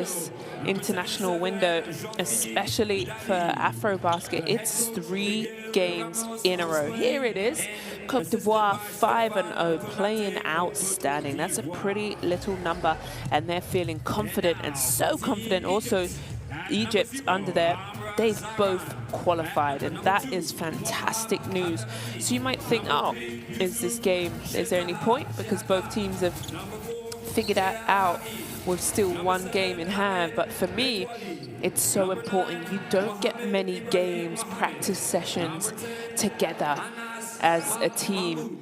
this international window, especially for AfroBasket. It's 3 games in a row. Here it is, Côte d'Ivoire 5-0, playing outstanding. That's a pretty little number, and they're feeling confident, and so confident also Egypt under there. They've both qualified, and that is fantastic news. So you might think, oh, is there any point? Because both teams have figured that out with still 1 game in hand. But for me, it's so important. You don't get many games, practice sessions together as a team.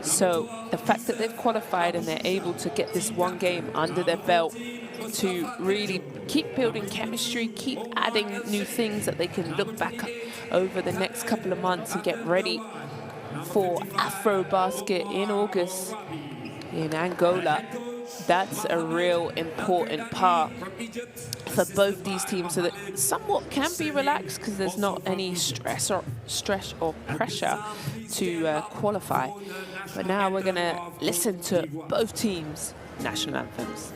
So the fact that they've qualified and they're able to get this 1 game under their belt to really keep building chemistry, keep adding new things that they can look back over the next couple of months and get ready for AfroBasket in August in Angola. That's a real important part for both these teams, so that somewhat can be relaxed because there's not any stress or pressure to qualify. But now we're going to listen to both teams' national anthems.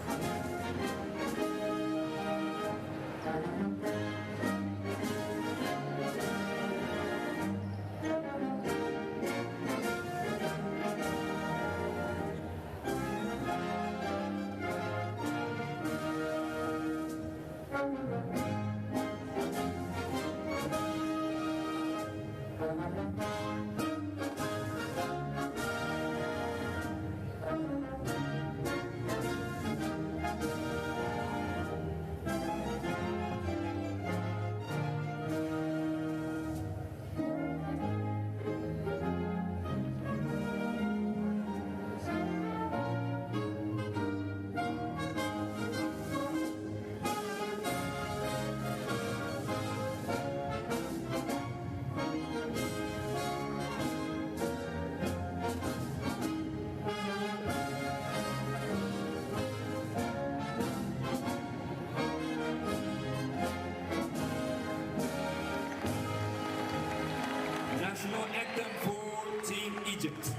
National anthem for Team Egypt.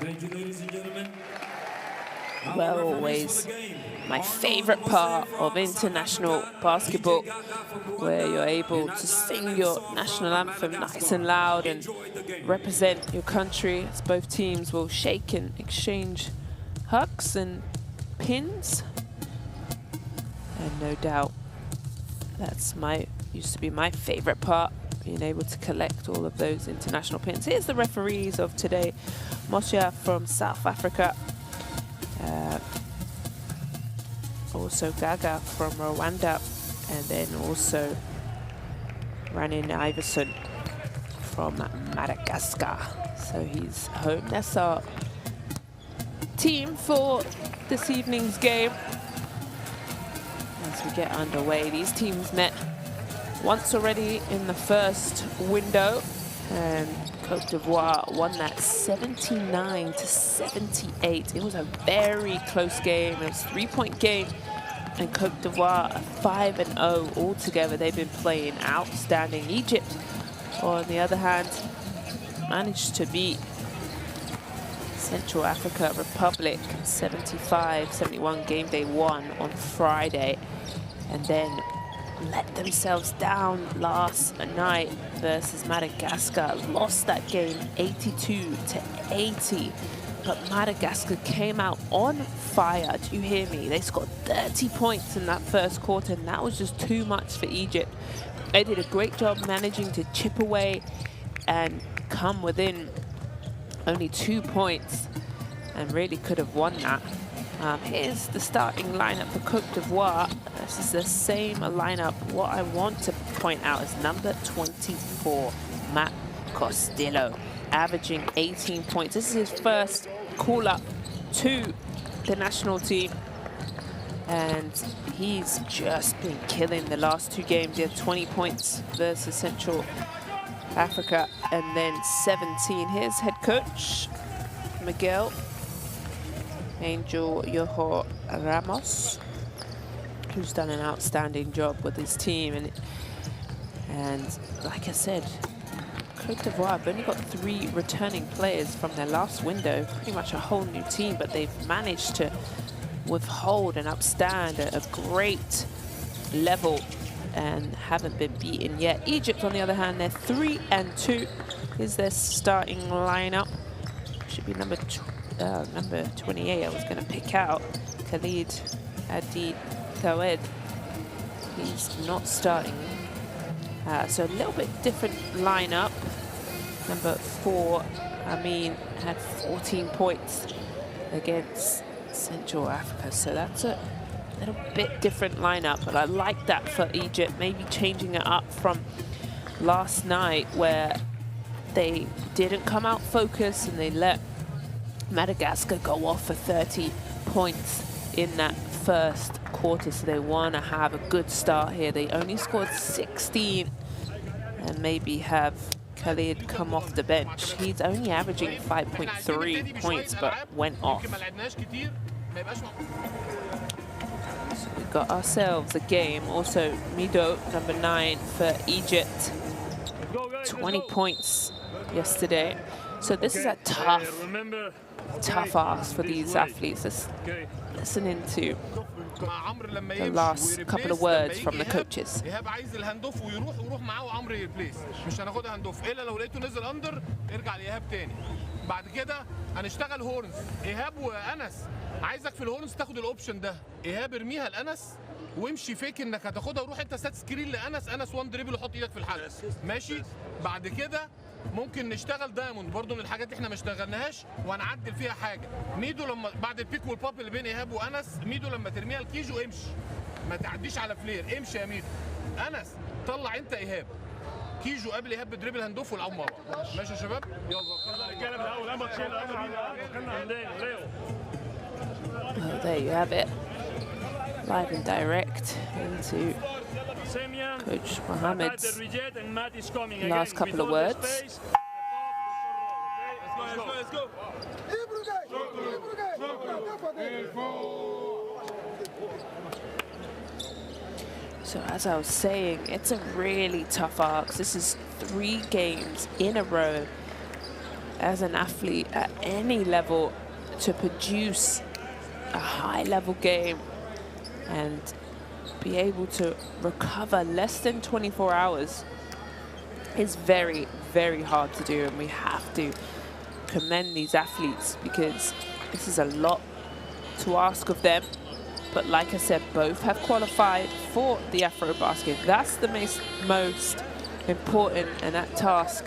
Thank you, ladies and gentlemen. Well, always my favorite part of international basketball, where you're able to sing your national anthem nice and loud and represent your country, as both teams will shake and exchange hugs and pins. And no doubt that's used to be my favorite part, being able to collect all of those international pins. Here's the referees of today. Moshe from South Africa. Also Gaga from Rwanda. And then also Ranin Iverson from Madagascar. So he's home. That's our team for this evening's game. As we get underway, these teams met once already in the first window, and Côte d'Ivoire won that 79-78. It was a very close game. It was a 3-point game, and Côte d'Ivoire 5-0 altogether. They've been playing outstanding. Egypt, on the other hand, managed to beat Central Africa Republic 75-71 game day 1 on Friday, and then let themselves down last night versus Madagascar. Lost that game 82-80. But Madagascar came out on fire. Do you hear me? They scored 30 points in that first quarter, and that was just too much for Egypt. They did a great job managing to chip away and come within only 2 points, and really could have won that. Here's the starting lineup for Côte d'Ivoire. This is the same lineup. What I want to point out is number 24, Matt Costello, averaging 18 points. This is his first call-up to the national team, and he's just been killing the last 2 games. He had 20 points versus Central Africa, and then 17. Here's head coach Miguel Angel Yoho Ramos, who's done an outstanding job with his team. And like I said, Côte d'Ivoire have only got 3 returning players from their last window, pretty much a whole new team, but they've managed to withhold and upstand at a great level and haven't been beaten yet. Egypt, on the other hand, they're 3-2. Is their starting lineup. Should be number 28 I was going to pick out, Khalid Adid Tawed. He's not starting. So a little bit different lineup. Number 4, Amin, had 14 points against Central Africa. So that's a little bit different lineup, but I like that for Egypt, maybe changing it up from last night where they didn't come out focused and they let Madagascar go off for 30 points in that first quarter. So they want to have a good start here. They only scored 16, and maybe have Khalid come off the bench. He's only averaging 5.3 points, but went off. So we got ourselves a game. Also, Mido, number 9 for Egypt, 20 points yesterday. So this is a tough ask for these athletes. Let's listen into the last couple of words from the coaches. إيهاب عايز الهاندوف ويروح معاه وعمرو يريبليس. مش هناخدها هاندوف الا لو لقيته نزل اندر ارجع لإيهاب تاني. بعد كده هنشتغل هورنز. إيهاب وأنس عايزك في الهورنز تاخد الاوبشن ده. إيهاب ارميها لأنس وامشي فيك انك هتاخدها وروح انت سات سكرين لأنس. أنس 1 دريبل وحط ايدك في الحلقة. ماشي؟ بعد كده ممكن نشتغل دايموند برضو من الحاجات اللي احنا ما اشتغلناهاش وهنعدل فيها حاجه. ميدو لما بعد البيك والباب اللي بين ايهاب وانس، ميدو لما ترميها الكيجو امشي، ما تعديش على فلير، امشي يا ميدو. انس طلع انت ايهاب، كيجو قبل ايهاب بدريبل هندوف والعب مع بعض. ماشي يا شباب؟ يلا There you have it, live and direct into Coach Mohammed's last couple of words. Let's go. So as I was saying, it's a really tough ask. This is 3 games in a row as an athlete at any level to produce a high-level game and be able to recover less than 24 hours is very, very hard to do, and we have to commend these athletes because this is a lot to ask of them. But like I said, both have qualified for the AfroBasket. That's the most important and that task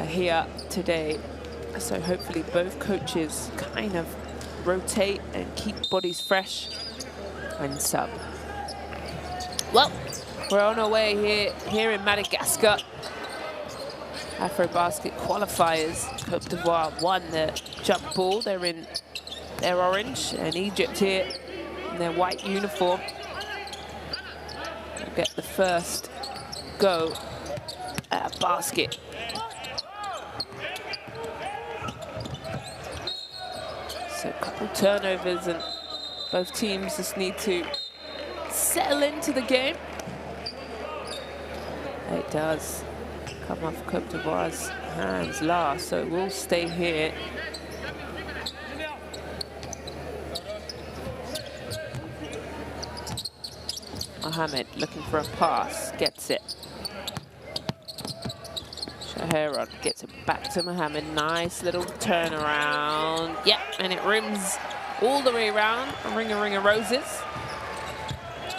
here today. So hopefully both coaches kind of rotate and keep bodies fresh and sub. Well, we're on our way here in Madagascar. AfroBasket qualifiers. Côte d'Ivoire won the jump ball. They're in their orange, and Egypt here in their white uniform will get the first go at a basket. So a couple turnovers, and both teams just need to settle into the game. It does come off Côte d'Ivoire's hands last, so we'll stay here. Mohammed looking for a pass, gets it. Shaheran gets it back to Mohammed. Nice little turnaround. Yep, and it rims all the way around. A ring of roses.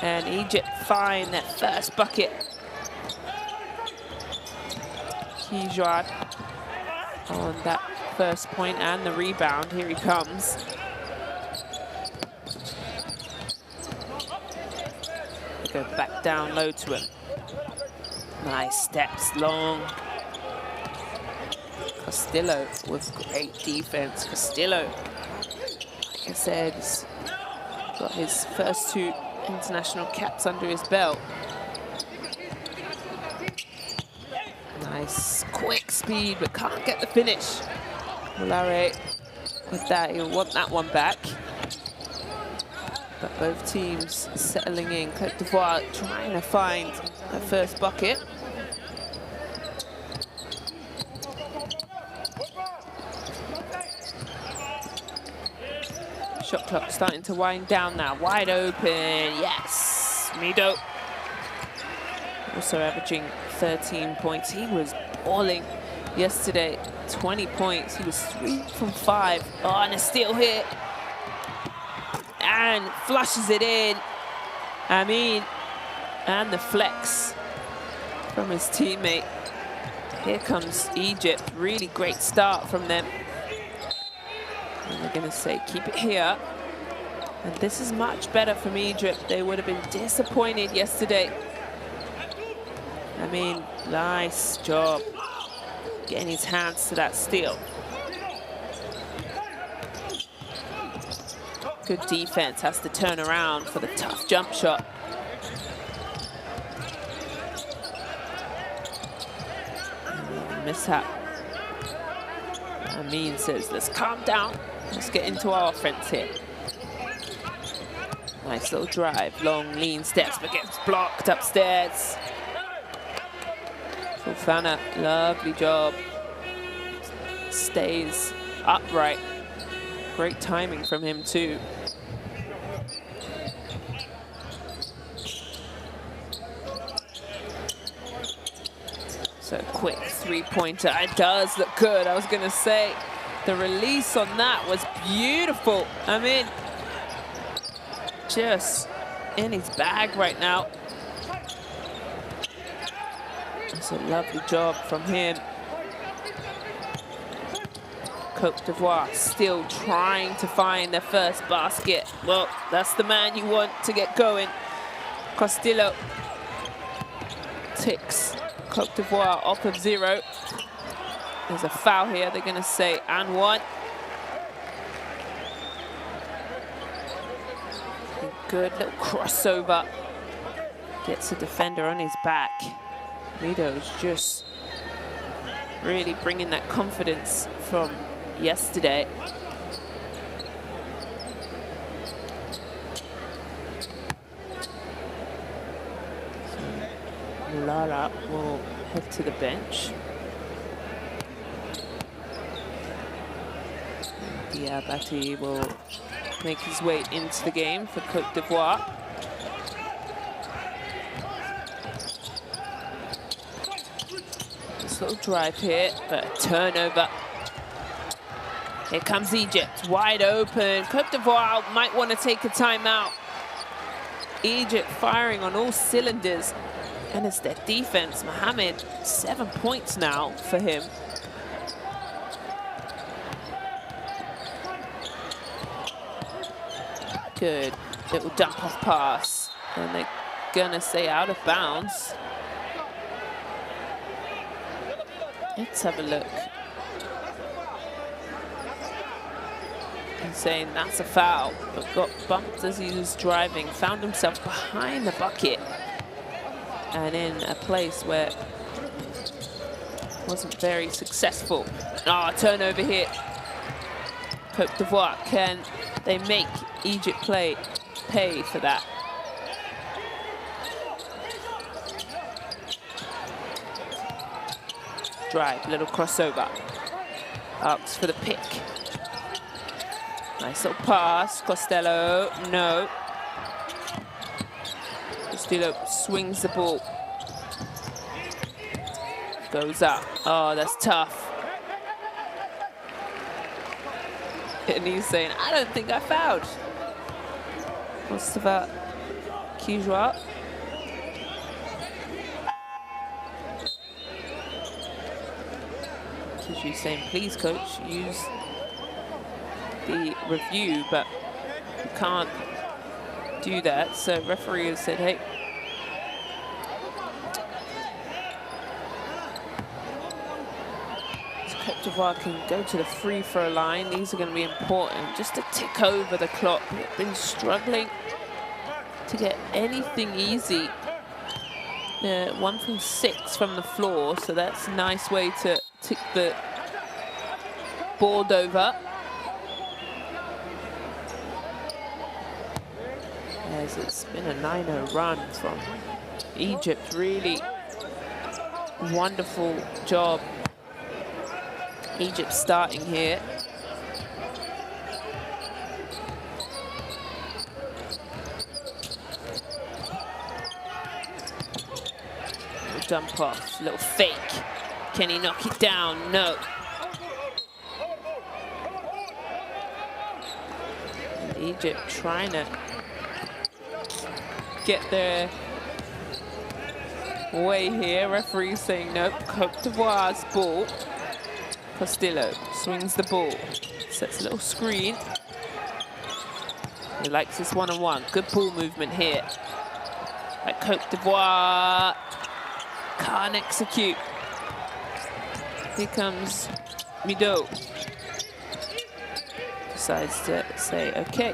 And Egypt find their first bucket. Kijuan on that first point and the rebound. Here he comes. Go back down low to him. Nice steps, long. Castillo with great defense. Castillo, like I said, has got his first 2 international caps under his belt. Nice quick speed, but can't get the finish. Mulare with that, he'll want that one back. But both teams settling in. Côte d'Ivoire trying to find their first bucket. Shot clock starting to wind down now. Wide open, yes. Mido also averaging 13 points. He was balling yesterday. 20 points. He was 3 from 5. Oh, and a steal here. And flushes it in. Amin. And the flex from his teammate. Here comes Egypt. Really great start from them. And they're going to say, keep it here. And this is much better from Egypt. They would have been disappointed yesterday. Amin, nice job getting his hands to that steal. Good defense, has to turn around for the tough jump shot. Mishap. Amin says, let's calm down. Let's get into our offense here. Nice little drive, long lean steps, but gets blocked upstairs. Fofana, lovely job. Stays upright. Great timing from him too. So quick 3-pointer, it does look good. I was gonna say, the release on that was beautiful. I mean, just in his bag right now. It's a lovely job from him. Côte d'Ivoire still trying to find their first basket. Well, that's the man you want to get going. Castillo ticks Côte d'Ivoire off of 0. There's a foul here, they're going to say, and 1. Good little crossover. Gets a defender on his back. Mido's just really bringing that confidence from yesterday. So Lara will head to the bench. Diabati will make his way into the game for Côte d'Ivoire. This little drive here, but a turnover. Here comes Egypt, wide open. Côte d'Ivoire might want to take a timeout. Egypt firing on all cylinders. And it's their defense. Mohammed, 7 points now for him. Good little dump off pass. And they're gonna say out of bounds. Let's have a look. And saying that's a foul, but got bumped as he was driving, found himself behind the bucket and in a place where wasn't very successful. Ah, turnover here. Côte d'Ivoire, can they make Egypt pay for that? drive, little crossover. Asks for the pick. Nice little pass. Costello, no. Costello swings the ball. Goes up. Oh, that's tough. And he's saying, I don't think I fouled. Mustafa Kijwa. Kijwa saying, please, coach, use the review, but you can't do that. So referee has said, hey, Côte d'Ivoire can go to the free throw line. These are going to be important just to tick over the clock. They've been struggling to get anything easy. 1 from 6 from the floor, so that's a nice way to tick the board over. As it's been a 9-0 run from Egypt. Really wonderful job. Egypt starting here. Little jump off, little fake. Can he knock it down? No. And Egypt trying to get their way here. Referee saying nope. Côte d'Ivoire's ball. Costello swings the ball, sets a little screen. He likes this one-on-one. Good ball movement here. Like Côte d'Ivoire can't execute. Here comes Mido. Decides to say, okay.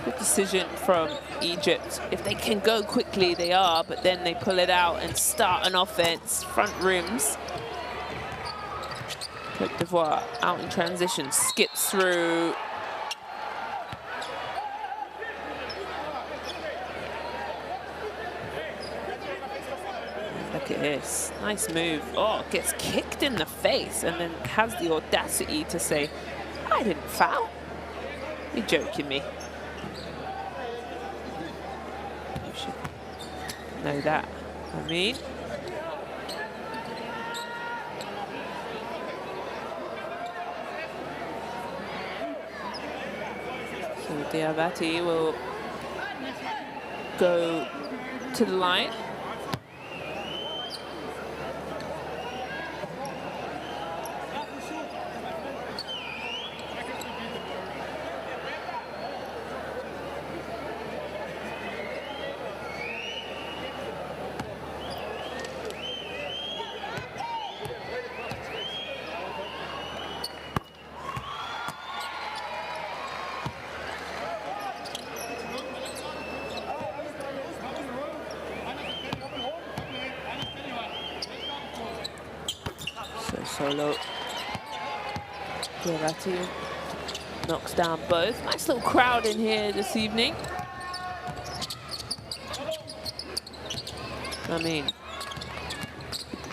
Good decision from Egypt. If they can go quickly, they are, but then they pull it out and start an offense. Front rims. Côte d'Ivoire out in transition, skips through. Look at this, nice move. Oh, gets kicked in the face and then has the audacity to say, I didn't foul. You're joking me. You should know that, I mean. Diabati will go to the line. Solo. Diabati knocks down both. Nice little crowd in here this evening. I mean,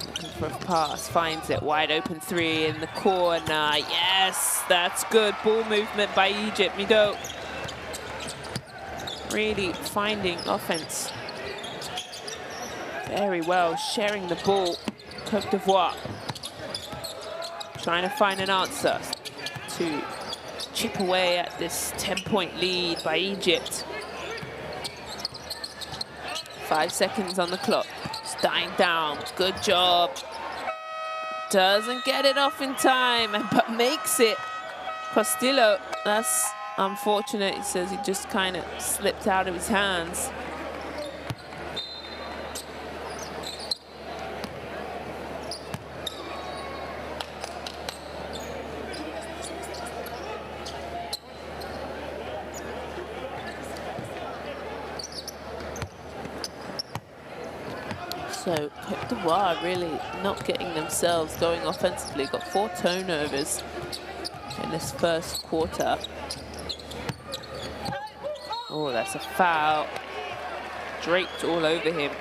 looking for a pass, finds it, wide open three in the corner. Yes, that's good. Ball movement by Egypt. Mido really finding offense very well, sharing the ball. Côte d'Ivoire trying to find an answer to chip away at this 10-point lead by Egypt. 5 seconds on the clock. It's dying down. Good job. Doesn't get it off in time, but makes it. Costello, that's unfortunate. He says he just kind of slipped out of his hands. So Côte d'Ivoire really not getting themselves going offensively. Got 4 turnovers in this first quarter. Oh, that's a foul. Draped all over him.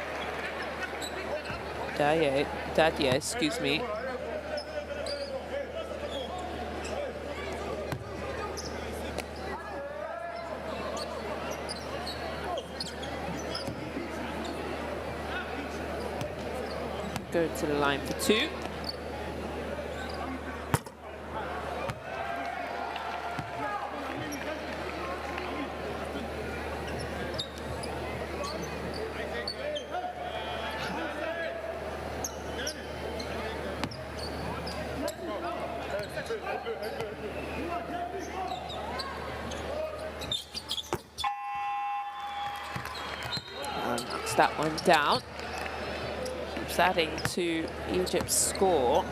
Dadye, excuse me. Go to the line for 2. Knocks that one down. Keeps adding to Egypt's score.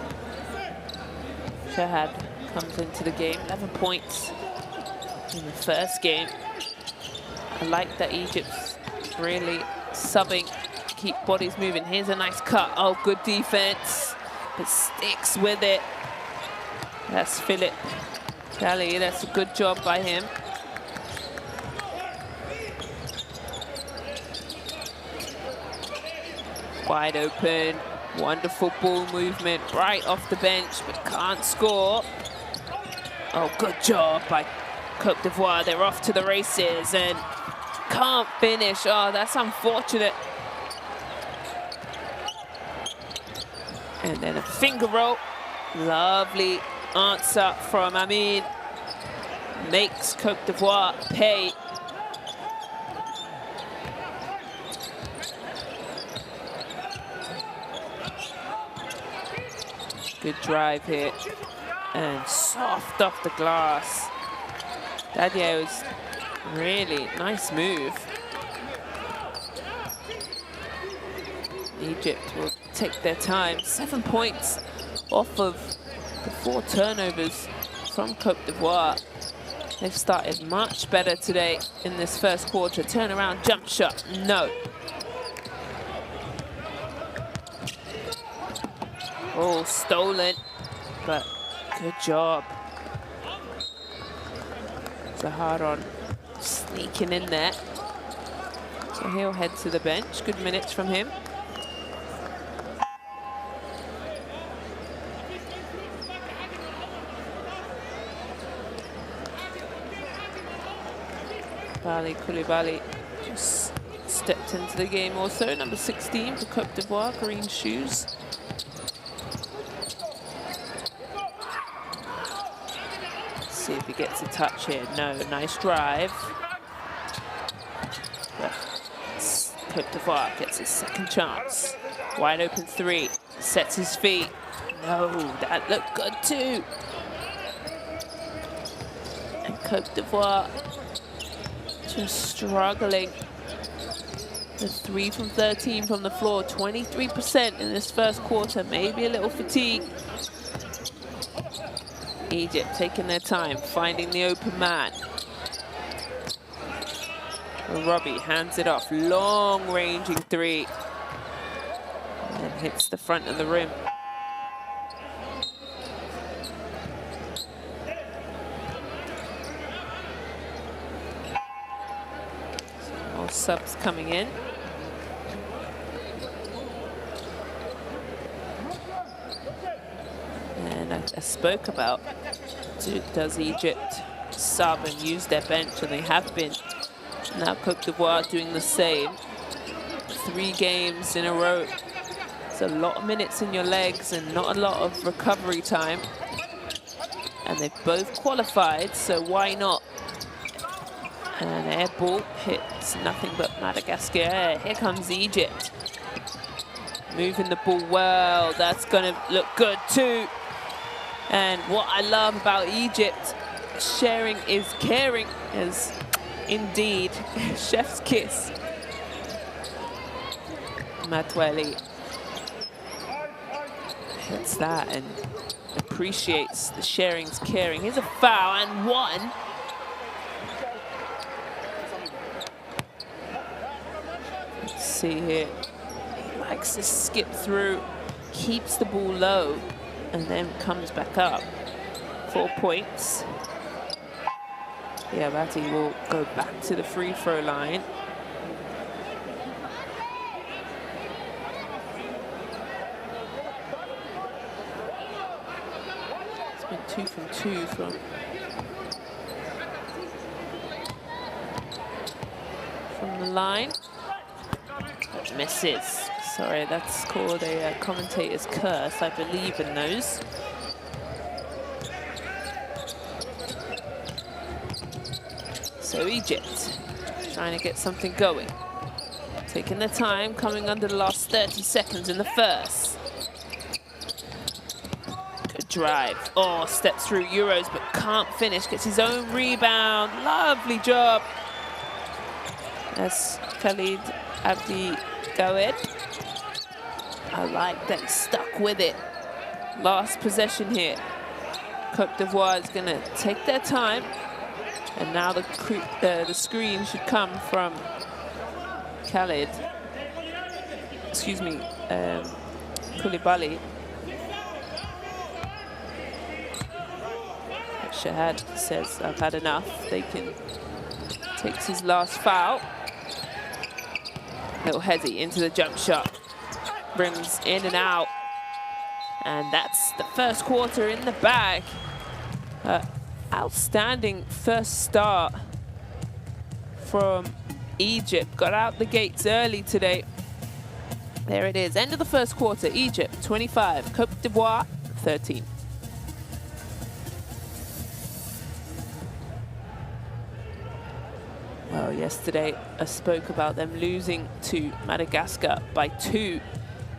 Shahad comes into the game, 11 points in the first game. I like that Egypt's really subbing, keep bodies moving. Here's a nice cut. Oh, good defense, but sticks with it. That's Philip Kelly. That's a good job by him. Wide open, wonderful ball movement right off the bench, but can't score. Oh, good job by Côte d'Ivoire. They're off to the races and can't finish. Oh, that's unfortunate. And then a finger roll. Lovely answer from Amin. Makes Côte d'Ivoire pay. Good drive here, and soft off the glass. Dadye was really nice move. Egypt will take their time. 7 points off of the 4 turnovers from Côte d'Ivoire. They've started much better today in this first quarter. Turnaround jump shot, no. Oh, stolen, but good job. Zaharon sneaking in there. So he'll head to the bench. Good minutes from him. Bali Koulibaly just stepped into the game also. Number 16 for Côte d'Ivoire, green shoes. See if he gets a touch here. No, nice drive. But Côte d'Ivoire gets his second chance. Wide open 3, sets his feet. No, that looked good too. And Côte d'Ivoire just struggling. The 3 from 13 from the floor, 23% in this first quarter. Maybe a little fatigue. Egypt taking their time, finding the open man. Robbie hands it off, long-ranging 3. And hits the front of the rim. Some more subs coming in. I spoke about, does Egypt sub and use their bench, and they have been. Now Côte d'Ivoire doing the same. 3 games in a row. It's a lot of minutes in your legs and not a lot of recovery time. And they've both qualified, so why not? And air ball hits nothing but Madagascar. Here comes Egypt. Moving the ball well. That's gonna look good too. And what I love about Egypt, sharing is caring, is indeed chef's kiss. Matweli hits that and appreciates the sharing's caring. Here's a foul and 1. Let's see here. He likes to skip through, keeps the ball low, and then comes back up. 4 points. Diabate will go back to the free throw line. 2 from 2 from the line. But misses. Sorry, that's called a commentator's curse. I believe in those. So Egypt trying to get something going. Taking their time, coming under the last 30 seconds in the first. Good drive. Oh, steps through Euros, but can't finish. Gets his own rebound. Lovely job. That's Khalid Abdi Gawed. I like that he stuck with it. Last possession here. Côte d'Ivoire is going to take their time. And now the screen should come from Khalid. Excuse me, Koulibaly. Shahad says, I've had enough. Takes his last foul. Little Hezzy into the jump shot. Rims in and out. And that's the first quarter in the bag. Outstanding first start from Egypt. Got out the gates early today. There it is. End of the first quarter. Egypt 25, Côte d'Ivoire 13. Well, yesterday I spoke about them losing to Madagascar by 2.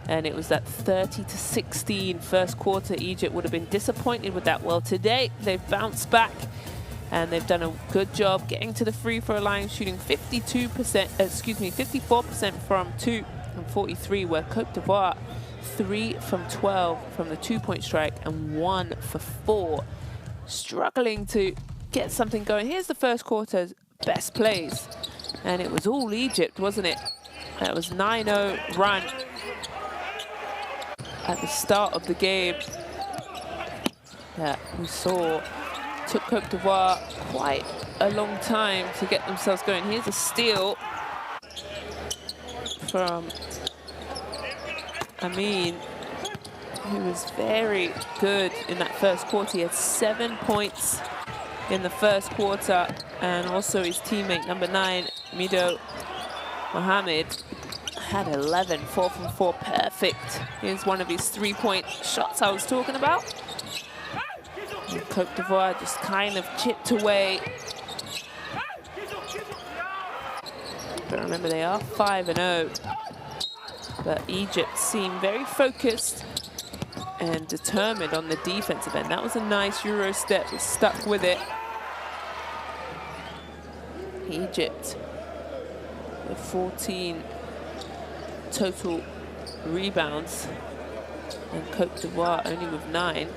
And it was that 30-16 first quarter. Egypt would have been disappointed with that. Well, today they've bounced back and they've done a good job getting to the free throw line, shooting 54% from 2 and 43, where Côte d'Ivoire 3 from 12 from the 2-point strike and 1 for 4. Struggling to get something going. Here's the first quarter's best plays. And it was all Egypt, wasn't it? That was 9-0 run at the start of the game that we saw. Took Côte d'Ivoire quite a long time to get themselves going. Here's a steal from Amin, who was very good in that first quarter. He had 7 points in the first quarter, and also his teammate, number 9, Mido Mohamed, had 11, 4 from 4, perfect. Here's one of his 3-point shots I was talking about. And Côte d'Ivoire just kind of chipped away. But remember, they are 5-0. But Egypt seemed very focused and determined on the defensive end. That was a nice Euro step. They stuck with it. Egypt with 14 total rebounds, and Côte d'Ivoire only with 9.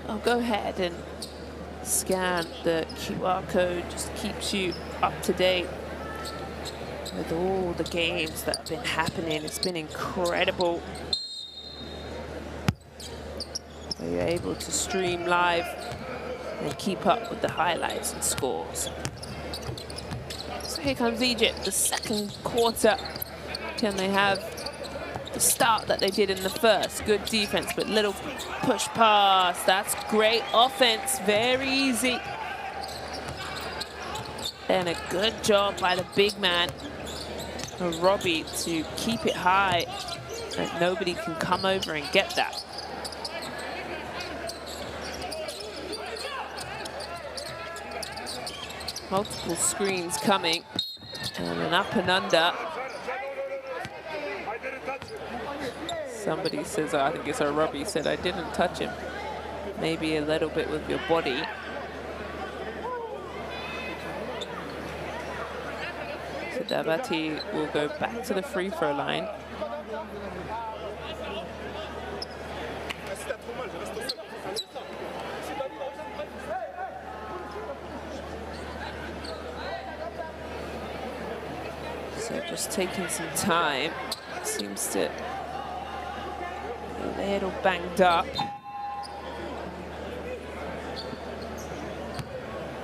I'll go ahead and scan the QR code. Just keeps you up to date with all the games that have been happening. It's been incredible. Where you're able to stream live and keep up with the highlights and scores. So here comes Egypt, the second quarter. Can they have the start that they did in the first? Good defense, but little push pass. That's great offense, very easy. And a good job by the big man, Robbie, to keep it high, that nobody can come over and get that. Multiple screens coming, and an up and under. Somebody says, I think it's a Robbie, said, I didn't touch him. Maybe a little bit with your body. So Dabati will go back to the free throw line. So just taking some time. Seems to be a little banged up.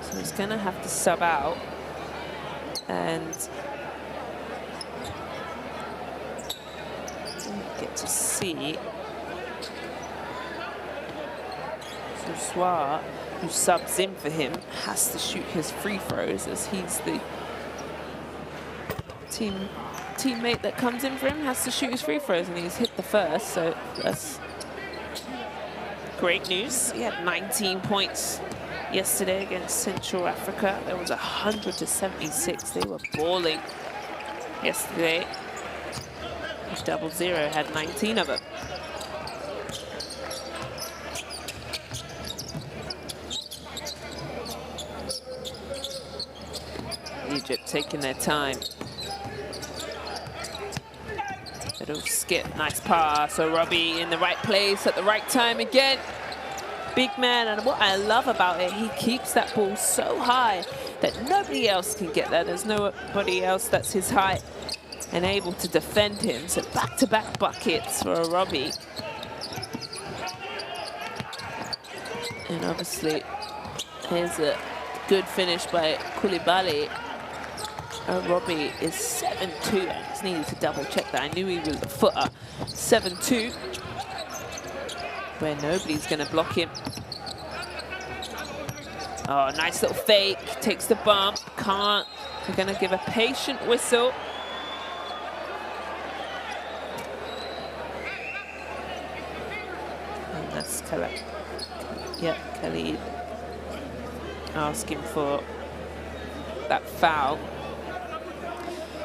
So he's gonna have to sub out. And get to see. So Dussoir, who subs in for him, has to shoot his free throws as he's the teammate that comes in for him, has to shoot his free throws, and he's hit the first, so that's great news. He had 19 points yesterday against Central Africa. There was 100 to 76. They were balling yesterday. 00 had 19 of them. Egypt taking their time. Little skip, nice pass. So Robbie in the right place at the right time again. Big man, and what I love about it, he keeps that ball so high that nobody else can get there. There's nobody else that's his height and able to defend him. So back-to-back buckets for Robbie. And obviously, here's a good finish by Koulibaly. Robbie is 7'2". I just needed to double check that. I knew he was a footer. 7'2", where nobody's going to block him. Oh, nice little fake. Takes the bump. Can't. We're going to give a patient whistle. And that's Khalid. Yeah, Khalid asking for that foul.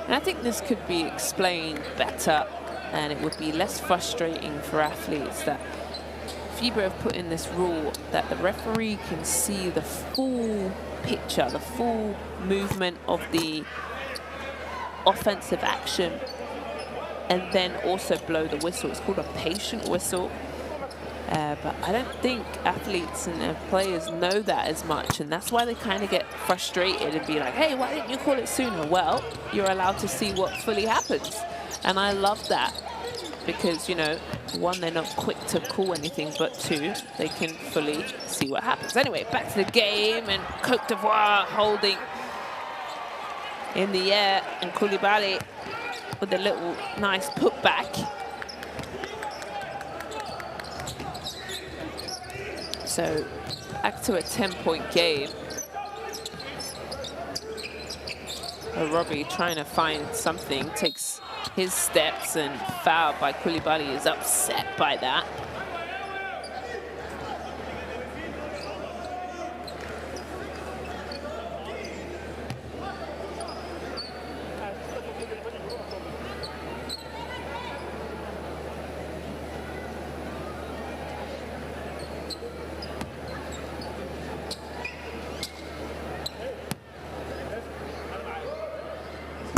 And I think this could be explained better, and it would be less frustrating for athletes that FIBA have put in this rule that the referee can see the full picture, the full movement of the offensive action, and then also blow the whistle. It's called a patient whistle. But I don't think athletes and players know that as much, and that's why they kind of get frustrated and be like, hey, why didn't you call it sooner? Well, you're allowed to see what fully happens. And I love that because, you know, one, they're not quick to call anything, but two, they can fully see what happens. Anyway, back to the game, and Côte d'Ivoire holding in the air, and Koulibaly with a little nice putback. So back to a 10-point game. Robbie trying to find something, takes his steps, and fouled by Koulibaly, is upset by that.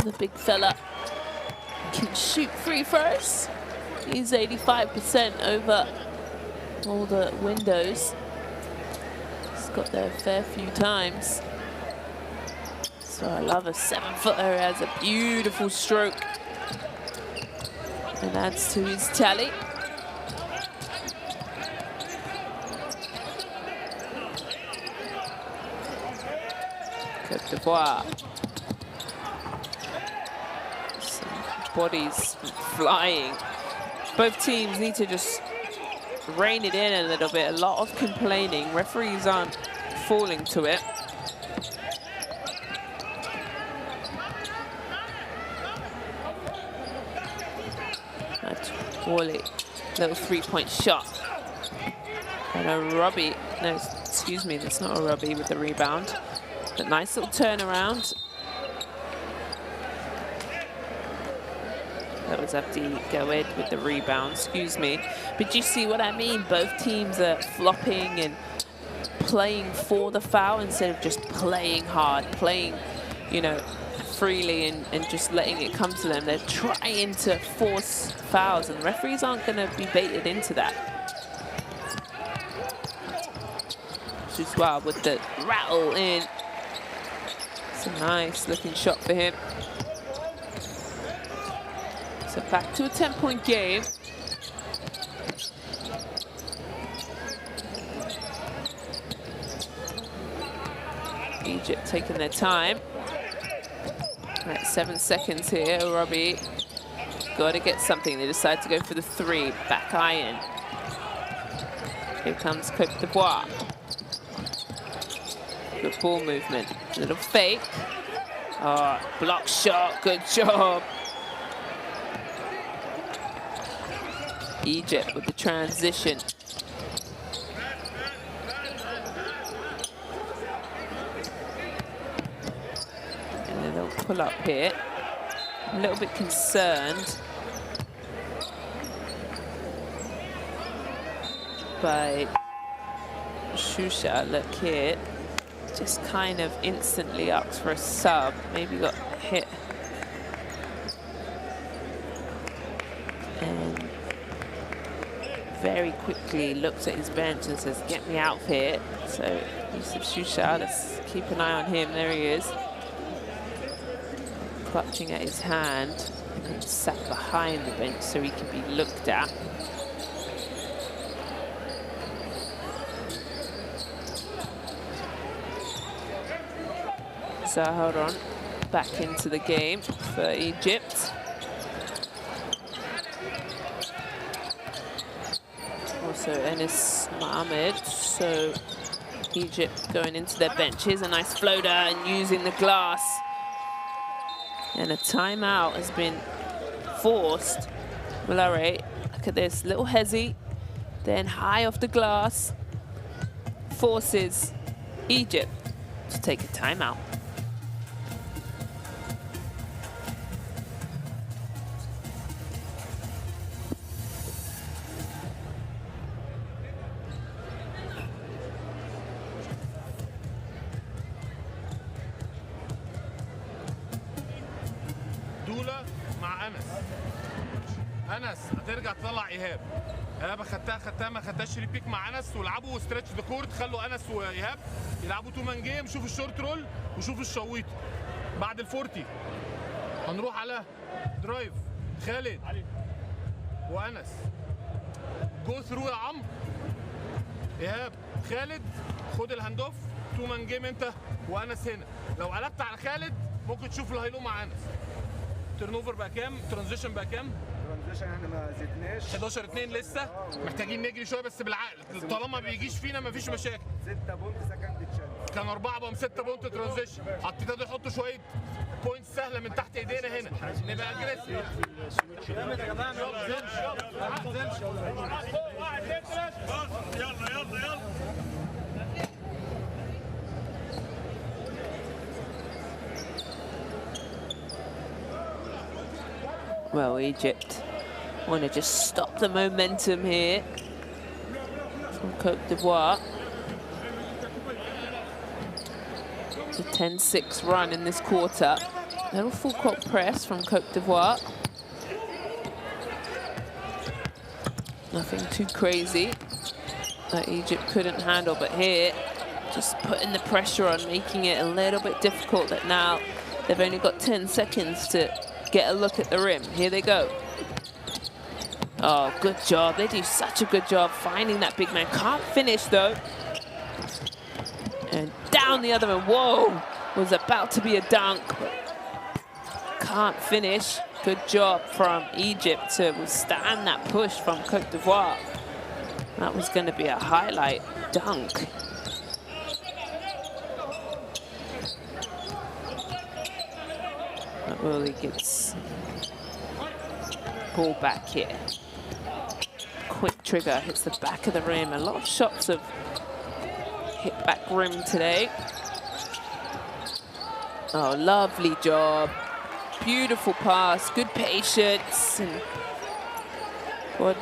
The big fella can shoot free throws. He's 85% over all the windows. He's got there a fair few times. So I love a 7-footer, has a beautiful stroke and adds to his tally. Côte d'Ivoire. Bodies flying. Both teams need to just rein it in a little bit. A lot of complaining. Referees aren't falling to it. That's Wally. Little three-point shot. And a Robbie. No, excuse me, that's not a Robbie with the rebound. But nice little turnaround. That was Abdi Gawed with the rebound, excuse me. But you see what I mean? Both teams are flopping and playing for the foul instead of just playing hard, playing, you know, freely and just letting it come to them. They're trying to force fouls, and referees aren't going to be baited into that. Dussoir with the rattle in. It's a nice looking shot for him. So back to a 10-point game. Egypt taking their time. Right, 7 seconds here. Robbie got to get something. They decide to go for the three. Back iron. Here comes Côte d'Ivoire. Good ball movement. Little fake. Oh, block shot. Good job. Egypt with the transition. And a little pull up here. A little bit concerned by Shusha. Look here. Just kind of instantly up for a sub. Maybe got hit. And very quickly looks at his bench and says, get me out of here. So Yusuf Shusha, let's keep an eye on him. There he is. Clutching at his hand and sat behind the bench so he can be looked at. So hold on, back into the game for Egypt. Also Enes Mohamed, so Egypt going into their bench. Here's a nice floater and using the glass. And a timeout has been forced. Malare, look at this, little hezzy, then high off the glass, forces Egypt to take a timeout. انس هترجع تطلع ايهاب. ايهاب خدتها ما خدتهاش ريبيك مع انس، والعبوا ستريتش ذا كورت. خلوا انس وايهاب يلعبوا تو مان جيم. شوف الشورت رول وشوف الشويط. بعد ال40 هنروح على درايف خالد وانس. جو ثرو يا عمرو. ايهاب خالد خد الهاند اوف. تو مان جيم انت وانس هنا. لو قلبت على خالد ممكن تشوف الهايلو مع انس. تيرن اوفر بقى كام؟ ترانزيشن بقى كام؟ ترانزيشن احنا ما زدناش 11-2 لسه. محتاجين نجري شويه بس بالعقل. طالما ما بيجيش فينا مفيش مشاكل. 6 بونت سكند تشانس. كان 4 بقى 6 بونت ترانزيشن. ابتدوا يحطوا شويه بوينتس سهله من تحت ايدينا هنا. نبقى اجريسيف. جامد يا جماعه. يلا. Well, Egypt want to just stop the momentum here from Côte d'Ivoire. It's a 10-6 run in this quarter. Little full court press from Côte d'Ivoire. Nothing too crazy that Egypt couldn't handle, but here, just putting the pressure on, making it a little bit difficult that now they've only got 10 seconds to get a look at the rim. Here they go. Oh, good job. They do such a good job finding that big man. Can't finish, though. And down the other end. Whoa! Was about to be a dunk, but can't finish. Good job from Egypt to withstand that push from Côte d'Ivoire. That was going to be a highlight dunk. Really gets ball back here. Quick trigger, hits the back of the rim. A lot of shots have hit back rim today. Oh, lovely job. Beautiful pass, good patience. And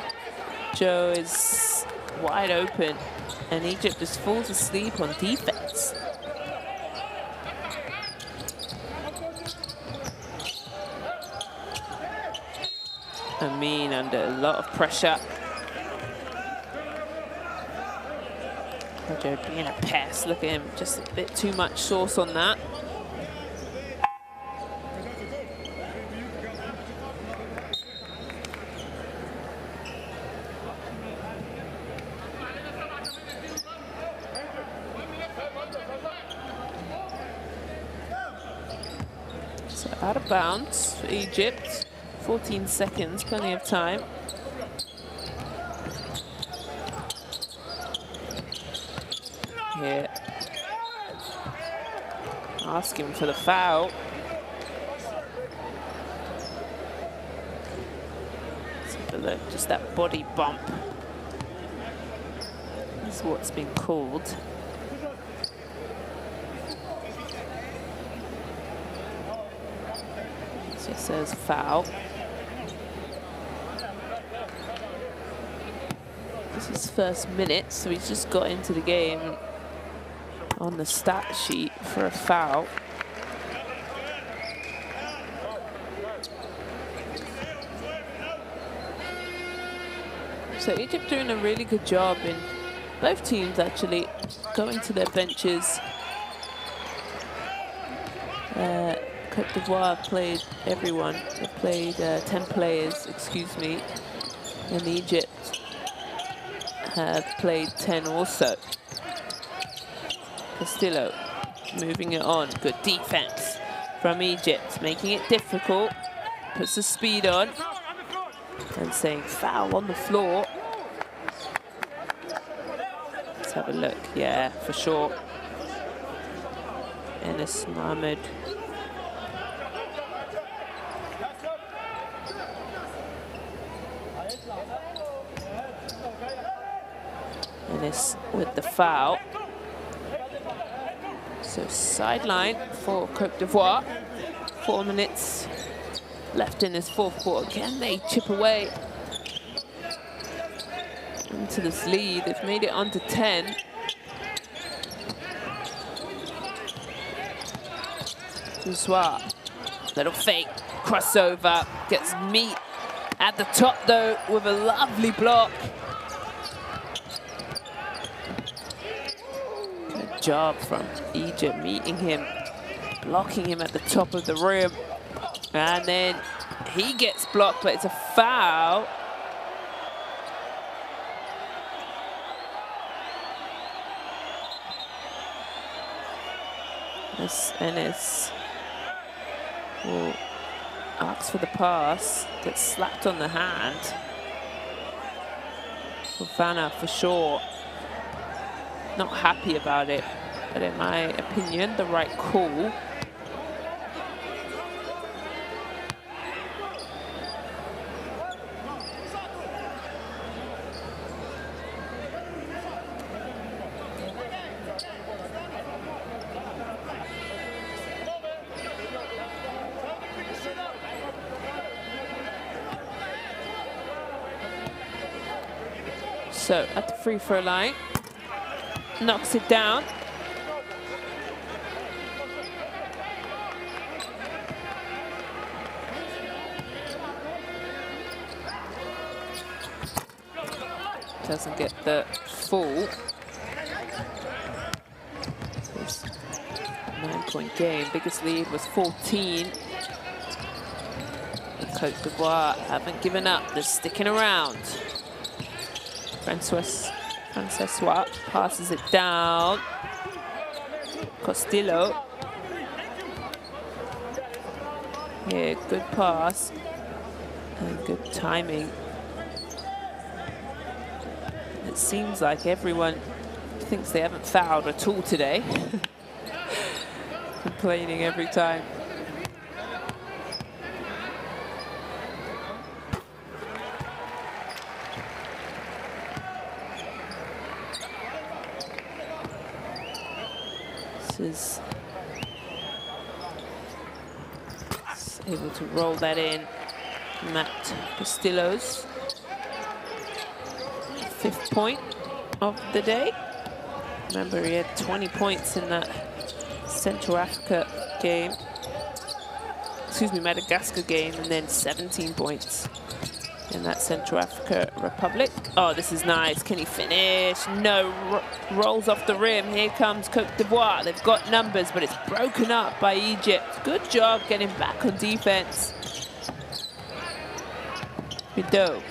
Joe is wide open. And Egypt just falls asleep on defense. Amin under a lot of pressure. Joe being a pest. Look at him, just a bit too much sauce on that. So out of bounds for Egypt. 14 seconds, plenty of time. here. Asking for the foul. Let's have a look, just that body bump is what's been called. So it says foul. This is first minute, so he's just got into the game on the stat sheet for a foul. So Egypt doing a really good job in both teams actually going to their benches. Côte d'Ivoire played everyone. They played 10 players, excuse me, and Egypt have played 10 also. Castillo moving it on. Good defense from Egypt, making it difficult. Puts the speed on and saying foul on the floor. Let's have a look. Yeah, for sure. Enes Mohamed. Enes with the foul. So sideline for Côte d'Ivoire. 4 minutes left in this fourth quarter. Can they chip away into this lead? They've made it under 10. Zouzoua, little fake, crossover, gets meat at the top though with a lovely block. Good job from Egypt meeting him, blocking him at the top of the rim. And then he gets blocked, but it's a foul. Enes will ask for the pass, gets slapped on the hand. Fofana for sure not happy about it, but in my opinion, the right call. So at the free throw line, knocks it down. Doesn't get the full. It's a 9-point game. Biggest lead was 14. And Côte d'Ivoire haven't given up. They're sticking around. Francois passes it down. Castillo. Yeah, good pass and good timing. It seems like everyone thinks they haven't fouled at all today. Complaining every time. Is able to roll that in. Matt Castillo's 5th point of the day. Remember, he had 20 points in that Central Africa game. Excuse me, Madagascar game, and then 17 points in that Central Africa Republic. Oh, this is nice. Can he finish? No, rolls off the rim. Here comes Côte d'Ivoire. They've got numbers, but it's broken up by Egypt. Good job getting back on defense. Bideau.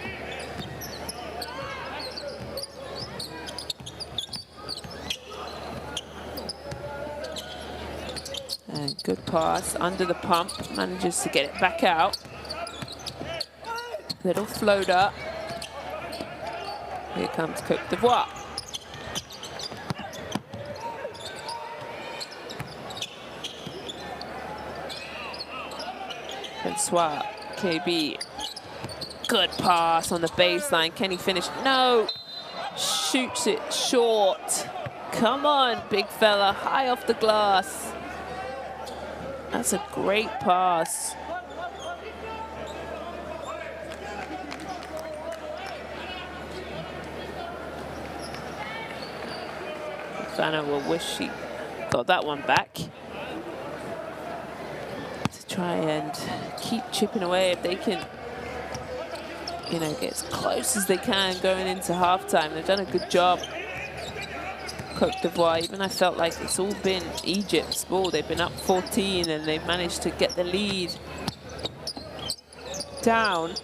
And good pass under the pump. Manages to get it back out. Little floater. Here comes Côte d'Ivoire. Francois, KB. Good pass on the baseline. Can he finish? No. Shoots it short. Come on, big fella. High off the glass. That's a great pass. Fana will wish he got that one back. To try and keep chipping away if they can, you know, get as close as they can going into halftime. They've done a good job. Côte d'Ivoire, even I felt like it's all been Egypt's ball. They've been up 14 and they've managed to get the lead down.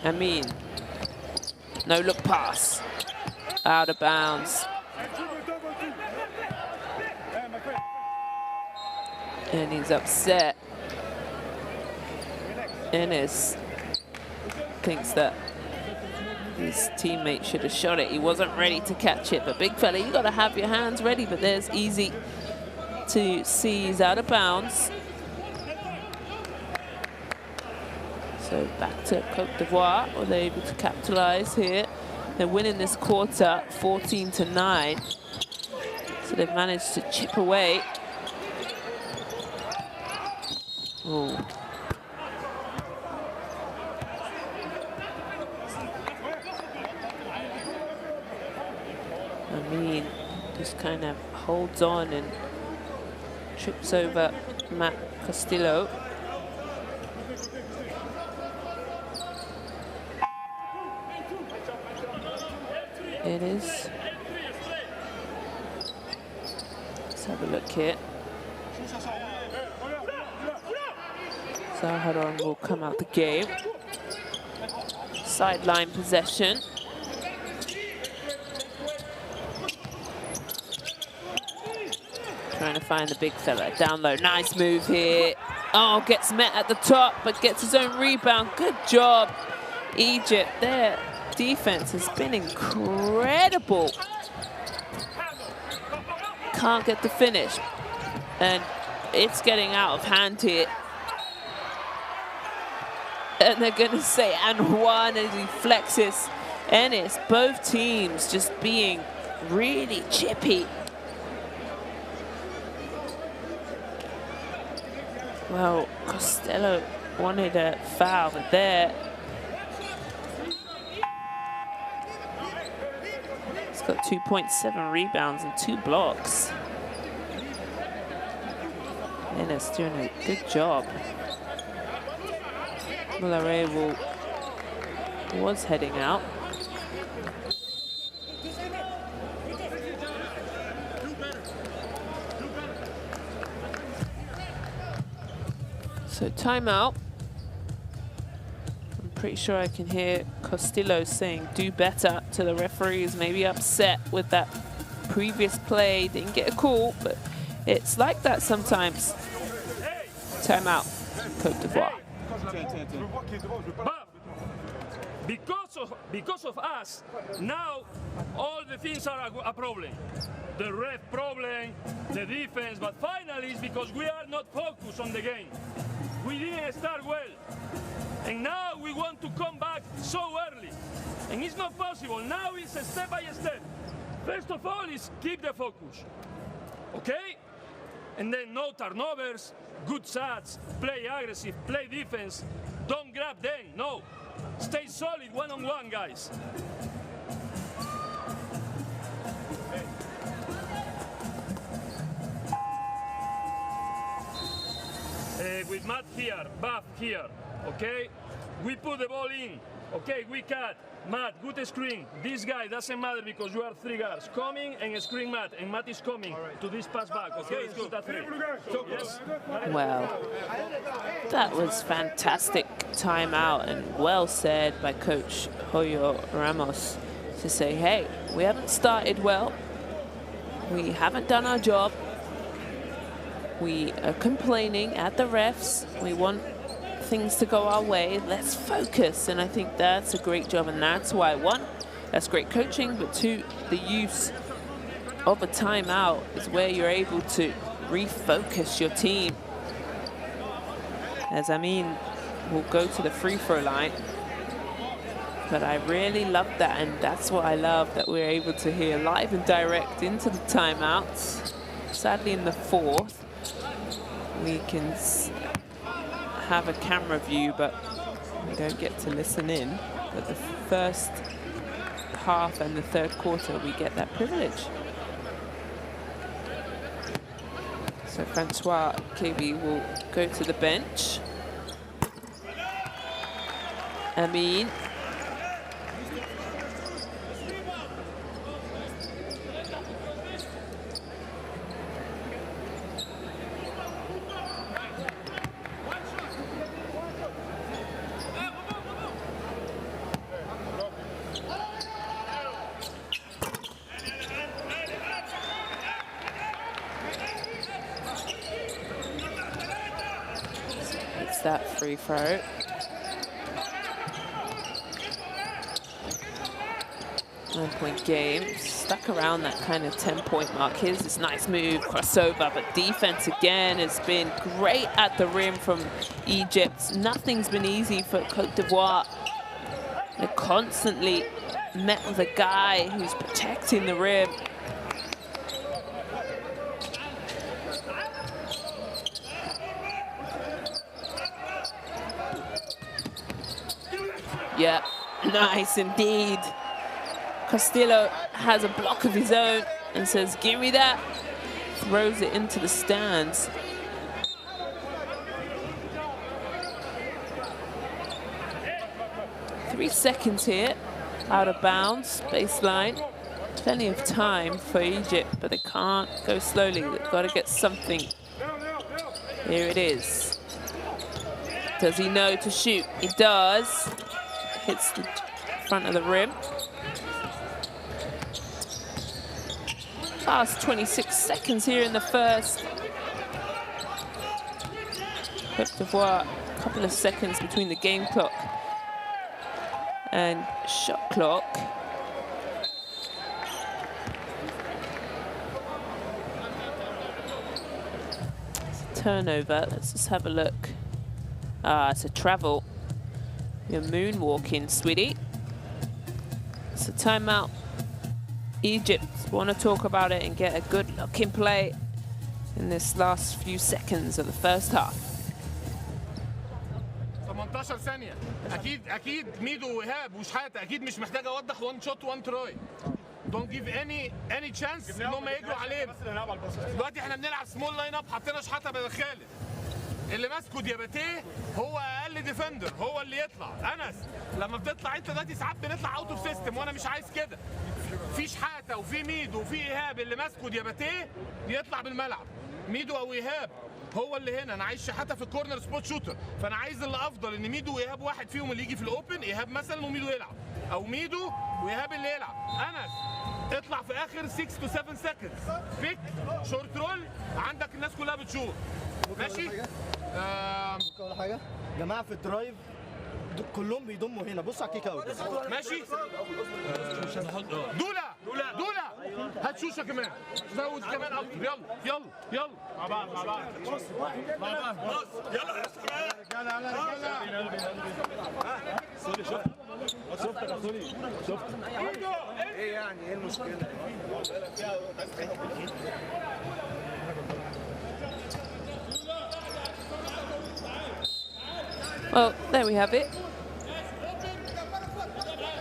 Amin. No look pass. Out of bounds. And he's upset. Ennis thinks that his teammate should have shot it. He wasn't ready to catch it, but big fella, you gotta have your hands ready, but there's easy to see he's out of bounds. So back to Côte d'Ivoire. Were they able to capitalize here? They're winning this quarter 14-9. So they've managed to chip away. Oh. Amin just kind of holds on and trips over Matt Castillo. It is. Let's have a look here. Zaharon will come out the game. Sideline possession. Trying to find the big fella. Down low. Nice move here. Oh, gets met at the top, but gets his own rebound. Good job, Egypt. Their defense has been incredible. Can't get the finish. And it's getting out of hand here. And they're going to say, and one as he flexes. Ennis, both teams just being really chippy. Well, Costello wanted a foul, but there. He's got 2.7 rebounds and 2 blocks. Ennis doing a good job. Mullare was heading out. So timeout. I'm pretty sure I can hear Castillo saying do better to the referees, maybe upset with that previous play. Didn't get a call, but it's like that sometimes. Timeout, Côte d'Ivoire. But because of us, now all the things are a problem. The ref problem, the defense, but finally it's because we are not focused on the game. We didn't start well. And now we want to come back so early. And it's not possible. Now it's a step by step. First of all is keep the focus. Okay? And then no turnovers, good shots, play aggressive, play defense. Don't grab them, no. Stay solid one-on-one, guys. With Matt here, Buff here, okay? We put the ball in, okay? We cut. Matt, good screen. This guy doesn't matter because you are 3 guards. Coming and screen Matt, and Matt is coming to this pass back, okay? It's good at 3. Yes. Well, that was fantastic timeout and well said by Coach Hoyo Ramos to say, hey, we haven't started well. We haven't done our job. We are complaining at the refs. We want things to go our way. Let's focus. And I think that's a great job. And that's why, 1, that's great coaching, but 2, the use of a timeout is where you're able to refocus your team as Amin will go to the free throw line. But I really love that, and that's what I love, that we're able to hear live and direct into the timeouts. Sadly, in the fourth, we can have a camera view, but we don't get to listen in. But the first half and the third quarter, we get that privilege. So Francois KB will go to the bench. Amin. That free throw. One-point game. Stuck around that kind of 10-point mark. Here's this nice move, crossover, but defense again has been great at the rim from Egypt. Nothing's been easy for Côte d'Ivoire. They're constantly met with a guy who's protecting the rim. Yeah, nice indeed. Castillo has a block of his own and says, give me that. Throws it into the stands. Three seconds here, out of bounds, baseline. Plenty of time for Egypt, but they can't go slowly. They've got to get something. Here it is. Does he know to shoot? He does. Hits the front of the rim. Last 26 seconds here in the first. Côte d'Ivoire, a couple of seconds between the game clock and shot clock. It's a turnover. Let's just have a look. It's a travel. You're moonwalking, sweetie. It's a timeout. Egypt want to talk about it and get a good look in play in this last few seconds of the first half. 18 ثانية. أكيد ميدو وإيهاب وشحاتة أكيد مش محتاج أوضح one shot one try. Don't give any chance إن هم يجروا علينا. دلوقتي إحنا بنلعب سمول لاين أب، حطينا شحاتة بدل خالد. اللي ماسكه دياباتيه هو اقل ديفندر، هو اللي يطلع. انس لما بتطلع انت دلوقتي ساعات بنطلع اوت اوف سيستم وانا مش عايز كده. في شحاته وفي ميدو وفي ايهاب، اللي ماسكه دياباتيه يطلع بالملعب. ميدو او ايهاب هو اللي هنا. انا عايز شحاته في الكورنر سبوت شوتر، فانا عايز اللي افضل ان ميدو وايهاب واحد فيهم اللي يجي في الاوبن، ايهاب مثلا وميدو يلعب، او ميدو وايهاب اللي يلعب. انس اطلع في اخر 6 to 7 seconds، بيك شورت رول، عندك الناس كلها بتشوط. ماشي؟ ولا حاجه جماعه في الدرايف كلهم بيضموا هنا. بص على الكيك اوت. ماشي. دولا هات شوشه كمان، زود كمان اكتر. يلا مع بعض يلا شفتك يا سوري. ايه يعني ايه المشكله؟ Well, there we have it.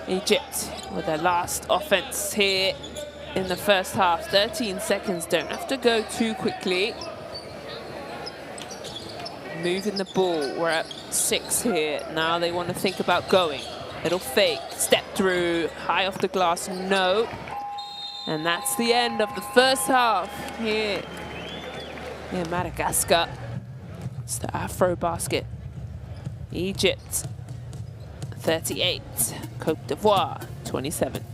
Egypt with their last offense here in the first half. 13 seconds, don't have to go too quickly. Moving the ball, we're at 6 here. Now they want to think about going. Little fake, step through, high off the glass, no. And that's the end of the first half here in Madagascar. It's the AfroBasket. Egypt 38, Côte d'Ivoire 27.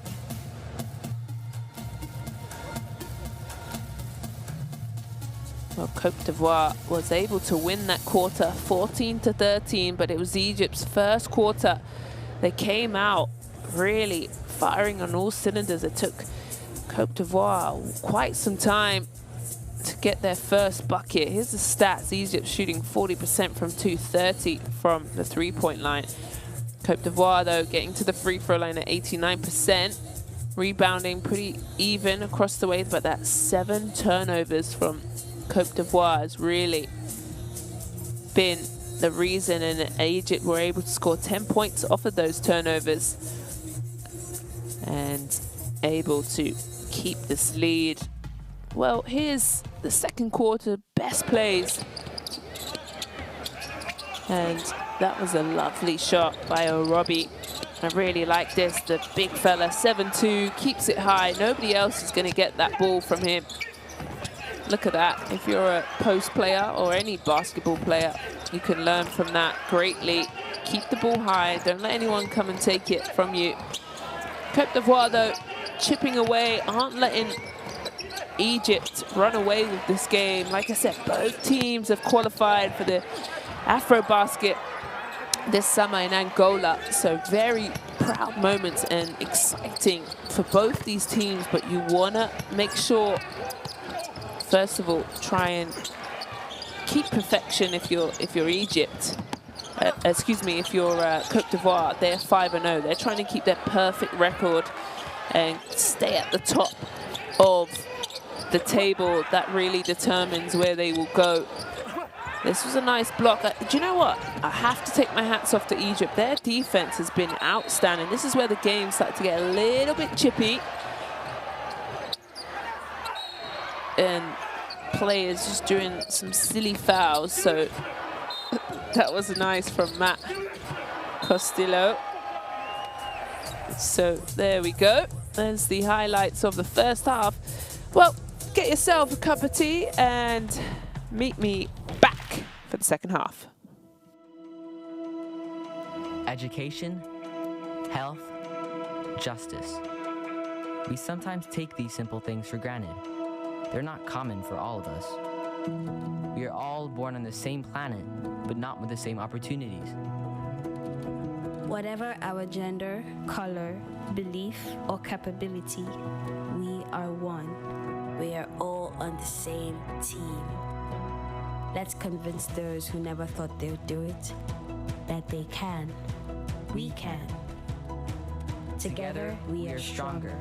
Well, Côte d'Ivoire was able to win that quarter 14-13, but it was Egypt's first quarter. They came out really firing on all cylinders. It took Côte d'Ivoire quite some time to get their first bucket. Here's the stats. Egypt shooting 40% from 230 from the three-point line. Côte d'Ivoire, though, getting to the free throw line at 89%. Rebounding pretty even across the way, but that 7 turnovers from Côte d'Ivoire has really been the reason, and Egypt were able to score 10 points off of those turnovers and able to keep this lead. Well, here's the second quarter best plays. And that was a lovely shot by Orobi. I really like this. The big fella, 7'2", keeps it high. Nobody else is going to get that ball from him. Look at that. If you're a post player or any basketball player, you can learn from that greatly. Keep the ball high. Don't let anyone come and take it from you. Côte d'Ivoire, though, chipping away, aren't letting Egypt run away with this game. Like I said, both teams have qualified for the AfroBasket this summer in Angola. So very proud moments and exciting for both these teams. But you want to make sure, first of all, try and keep perfection if you're Egypt. Excuse me, if you're Côte d'Ivoire, they're 5-0. They're trying to keep their perfect record and stay at the top of the table. That really determines where they will go. This was a nice block. Do you know what? I have to take my hats off to Egypt. Their defense has been outstanding. This is where the game started to get a little bit chippy. And players just doing some silly fouls. So that was nice from Matt Costello. So there we go. There's the highlights of the first half. Well, get yourself a cup of tea and meet me back for the second half. Education, health, justice. We sometimes take these simple things for granted. They're not common for all of us. We are all born on the same planet, but not with the same opportunities. Whatever our gender, color, belief, or capability, we are one. We are all on the same team. Let's convince those who never thought they would do it that they can. We can. Together, we are stronger.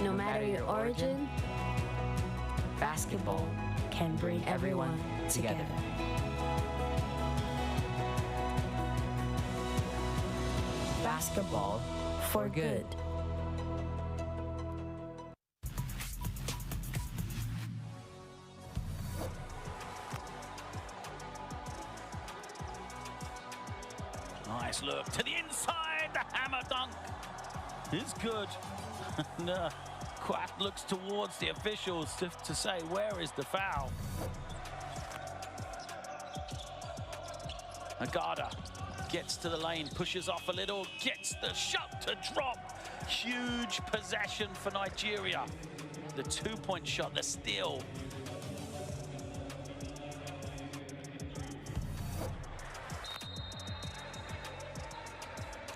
No matter your origin, basketball can bring everyone together. Basketball for good. Nice look to the inside, the hammer dunk is good. No, Quat looks towards the officials to say, where is the foul? Agada gets to the lane, pushes off a little, gets the shot to drop. Huge possession for Nigeria. The two-point shot, the steal.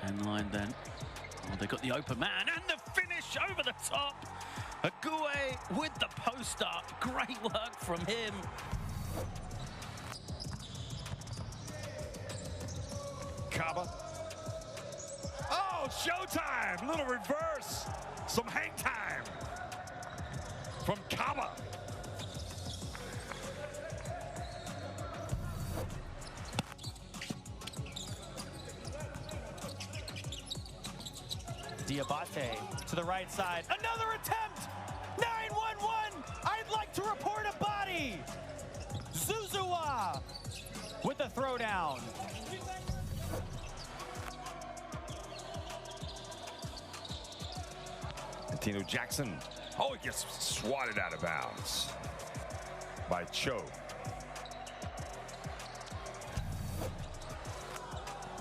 And line then. Oh, they got the open man and the finish over the top. Ague with the post up. Great work from him. Kaba. Oh, showtime! Little reverse. Some hang time from Kaba. Diabate to the right side. Another attempt! 9-1-1! I'd like to report a body! Zuzua with the throwdown. Tino Jackson. Oh, he gets swatted out of bounds by Cho.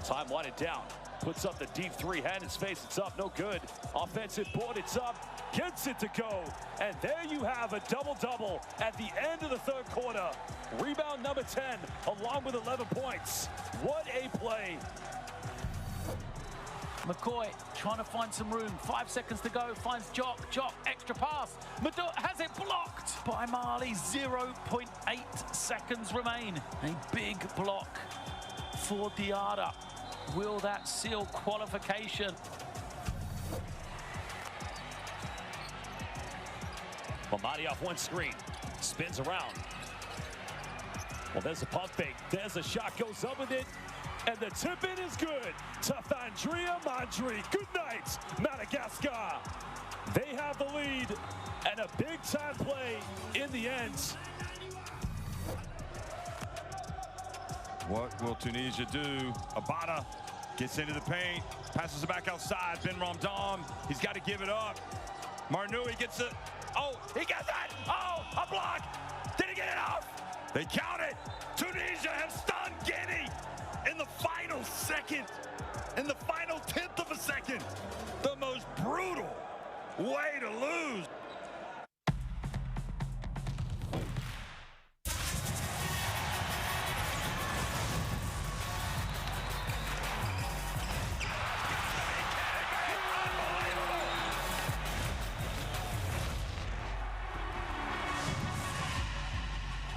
Time winded down. Puts up the deep three, hand his face, it's up, no good. Offensive board, it's up, gets it to go. And there you have a double-double at the end of the third quarter. Rebound number 10, along with 11 points. What a play. McCoy trying to find some room. 5 seconds to go. Finds Jock. Jock, extra pass. Madu has it blocked by Mali. 0.8 seconds remain. A big block for Diarra. Will that seal qualification? Well, Mali off one screen. Spins around. Well, there's a pump fake. There's a shot. Goes up with it. And the tip-in is good to Fandria Mandri. Good night, Madagascar. They have the lead and a big-time play in the end. What will Tunisia do? Abada gets into the paint, passes it back outside. Ben Ramdam, he's got to give it up. Marnoui gets it. Oh, he gets it! Oh, a block! Did he get it off? They count it. Tunisia has stunned Guinea in the final second, in the final 10th of a second. The most brutal way to lose.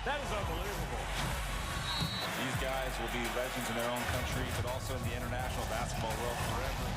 That is unbelievable. These guys will be legends in their own country, but also in the international basketball world forever.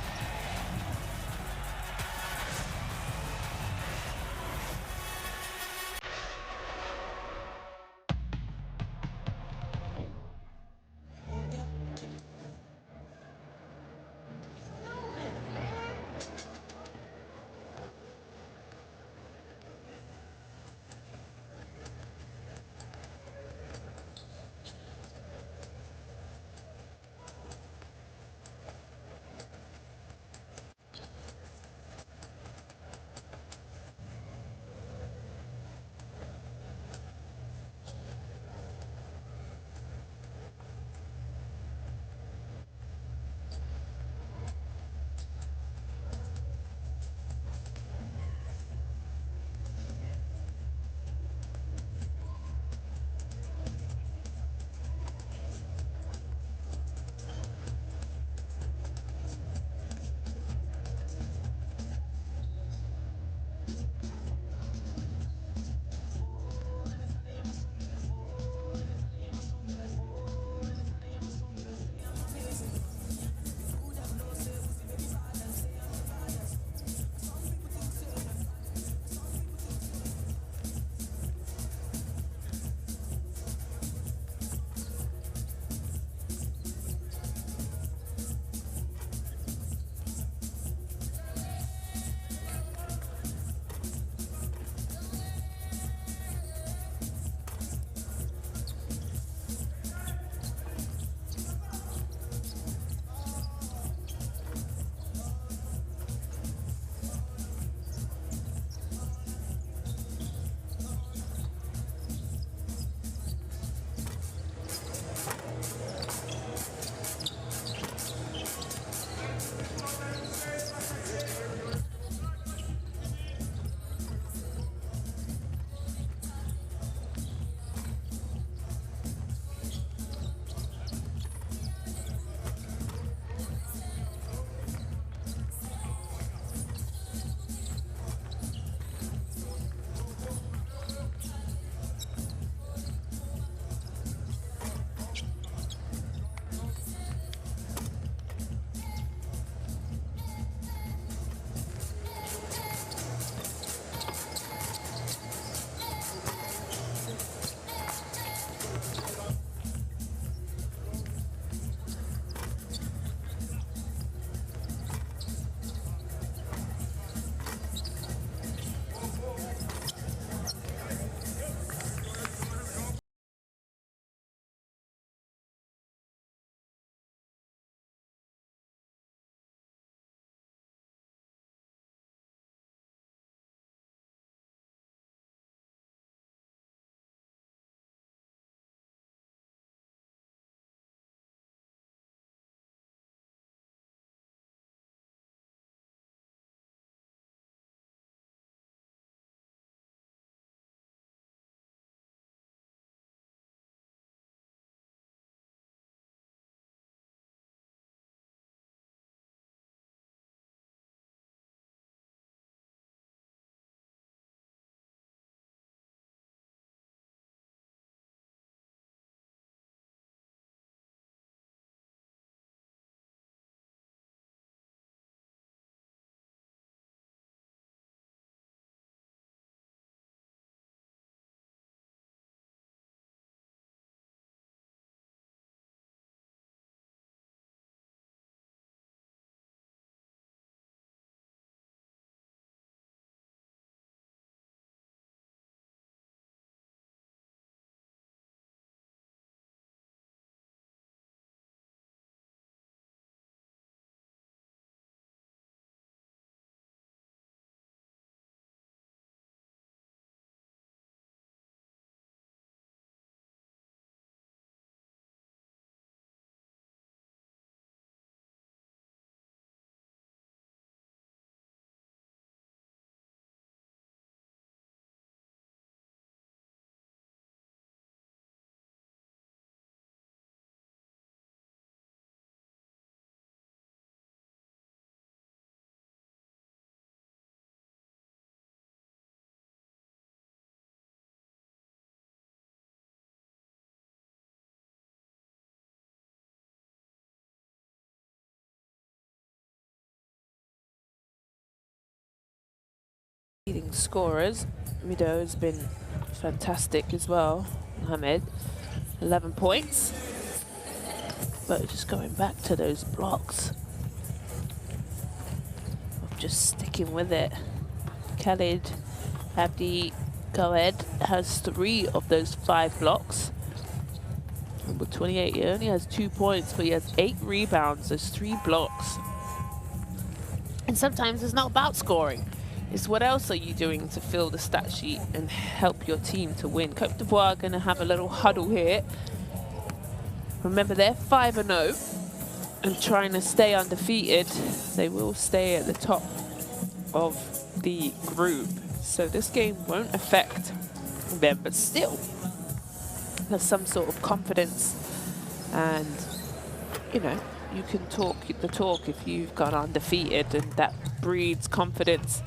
Leading scorers. Mido has been fantastic as well. Mohamed, 11 points. But just going back to those blocks, of just sticking with it. Khalid Abdi Coed has 3 of those 5 blocks. Number 28, he only has 2 points, but he has 8 rebounds. There's 3 blocks. And sometimes it's not about scoring. It's what else are you doing to fill the stat sheet and help your team to win. Côte d'Ivoire are going to have a little huddle here. Remember, they're 5-0 and trying to stay undefeated. They will stay at the top of the group. So this game won't affect them, but still, there's some sort of confidence. And, you know, you can talk the talk if you've gone undefeated, and that breeds confidence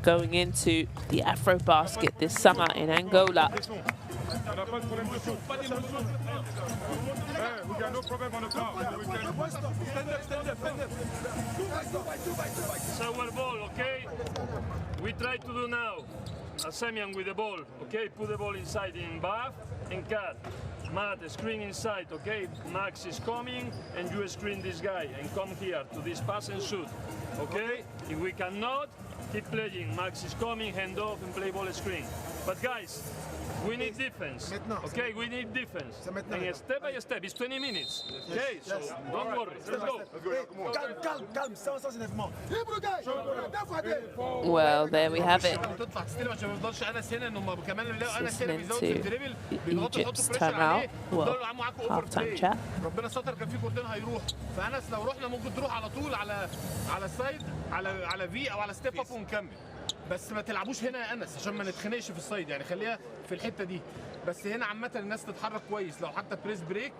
going into the AfroBasket this summer in Angola. It's our ball, okay? We try to do now a Semian with the ball, okay? Put the ball inside in Baf and cut. Matt, screen inside, okay? Max is coming and you screen this guy and come here to this pass and shoot, okay? If we cannot, keep playing. Max is coming, hand off and play ball screen. But guys, we need defense, okay? We need defense. And step by step, it's 20 minutes, okay? So don't worry, let's go. Well, there we have it. Listening to Egypt's timeout, well, halftime chat. ربنا ستر كان في كوردين هيروح، فأنس لو رحنا ممكن تروح على طول على السايد على في او على ستيب اب ونكمل. بس ما تلعبوش هنا يا انس عشان ما نتخنقش في السايد، يعني خليها في الحته دي. بس هنا عامه الناس تتحرك كويس، لو حتى بريس بريك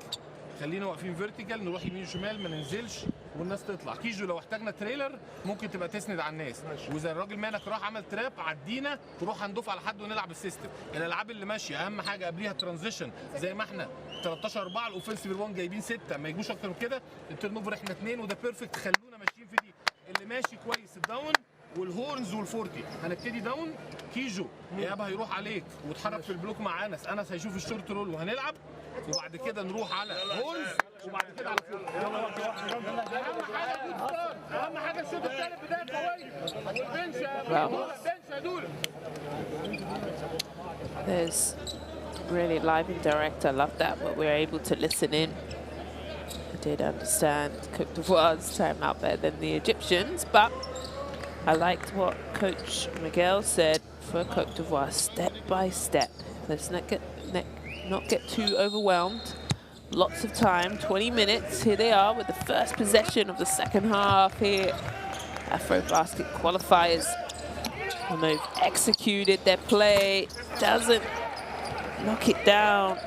خلينا واقفين فيرتيكال، نروح يمين وشمال ما ننزلش والناس تطلع. كيجو لو احتاجنا تريلر ممكن تبقى تسند على الناس، واذا الراجل مالك راح عمل تراب عدينا وروح هندوف على حد ونلعب السيستم. الالعاب اللي ماشيه اهم حاجه قبليها ترانزيشن، زي ما احنا 13-4 الاوفنسيف 1 جايبين 6 ما يجوش اكتر من كده. التيرن اوفر احنا 2 وده بيرفكت، خلونا ماشيين في دي. اللي ماشي كويس الداون والهورنز والفورتي. هنبتدي داون، كيجو ايهاب هيروح عليك وتحرك في البلوك مع انس، انس هيشوف الشورت رول وهنلعب، وبعد كده نروح على هورنز وبعد كده على فورتي. اهم حاجه الشوط الثالث بدايه قويه والبنش يا دول. There's really live and direct. I love that, but we're able to listen in. I did understand Côte d'Ivoire's timeout better than the Egyptians, but I liked what Coach Miguel said for Côte d'Ivoire, step by step. Let's not get too overwhelmed. Lots of time, 20 minutes. Here they are with the first possession of the second half here. AfroBasket qualifiers. And they've executed their play. Doesn't knock it down,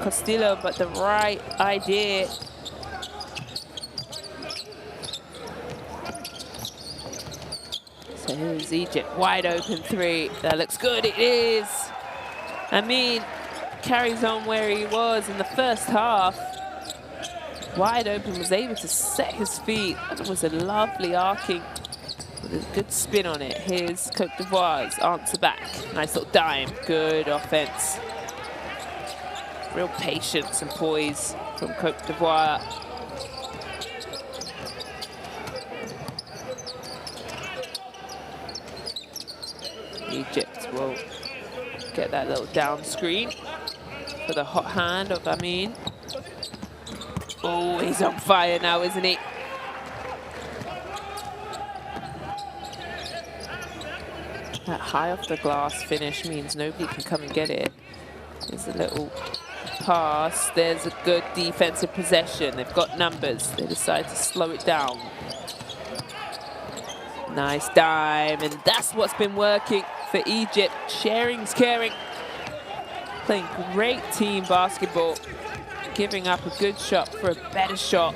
Castillo, but the right idea. So here's Egypt, wide open 3. That looks good, it is. I mean, carries on where he was in the first half. Wide open, was able to set his feet. That was a lovely arcing with a good spin on it. Here's Côte d'Ivoire's answer back. Nice little dime, good offense. Real patience and poise from Côte d'Ivoire. Egypt will get that little down screen for the hot hand of Amin. Oh, he's on fire now, isn't he? That high off the glass finish means nobody can come and get it. There's a little pass. There's a good defensive possession. They've got numbers. They decide to slow it down. Nice dime, and that's what's been working for Egypt. Sharing's caring. Playing great team basketball. Giving up a good shot for a better shot.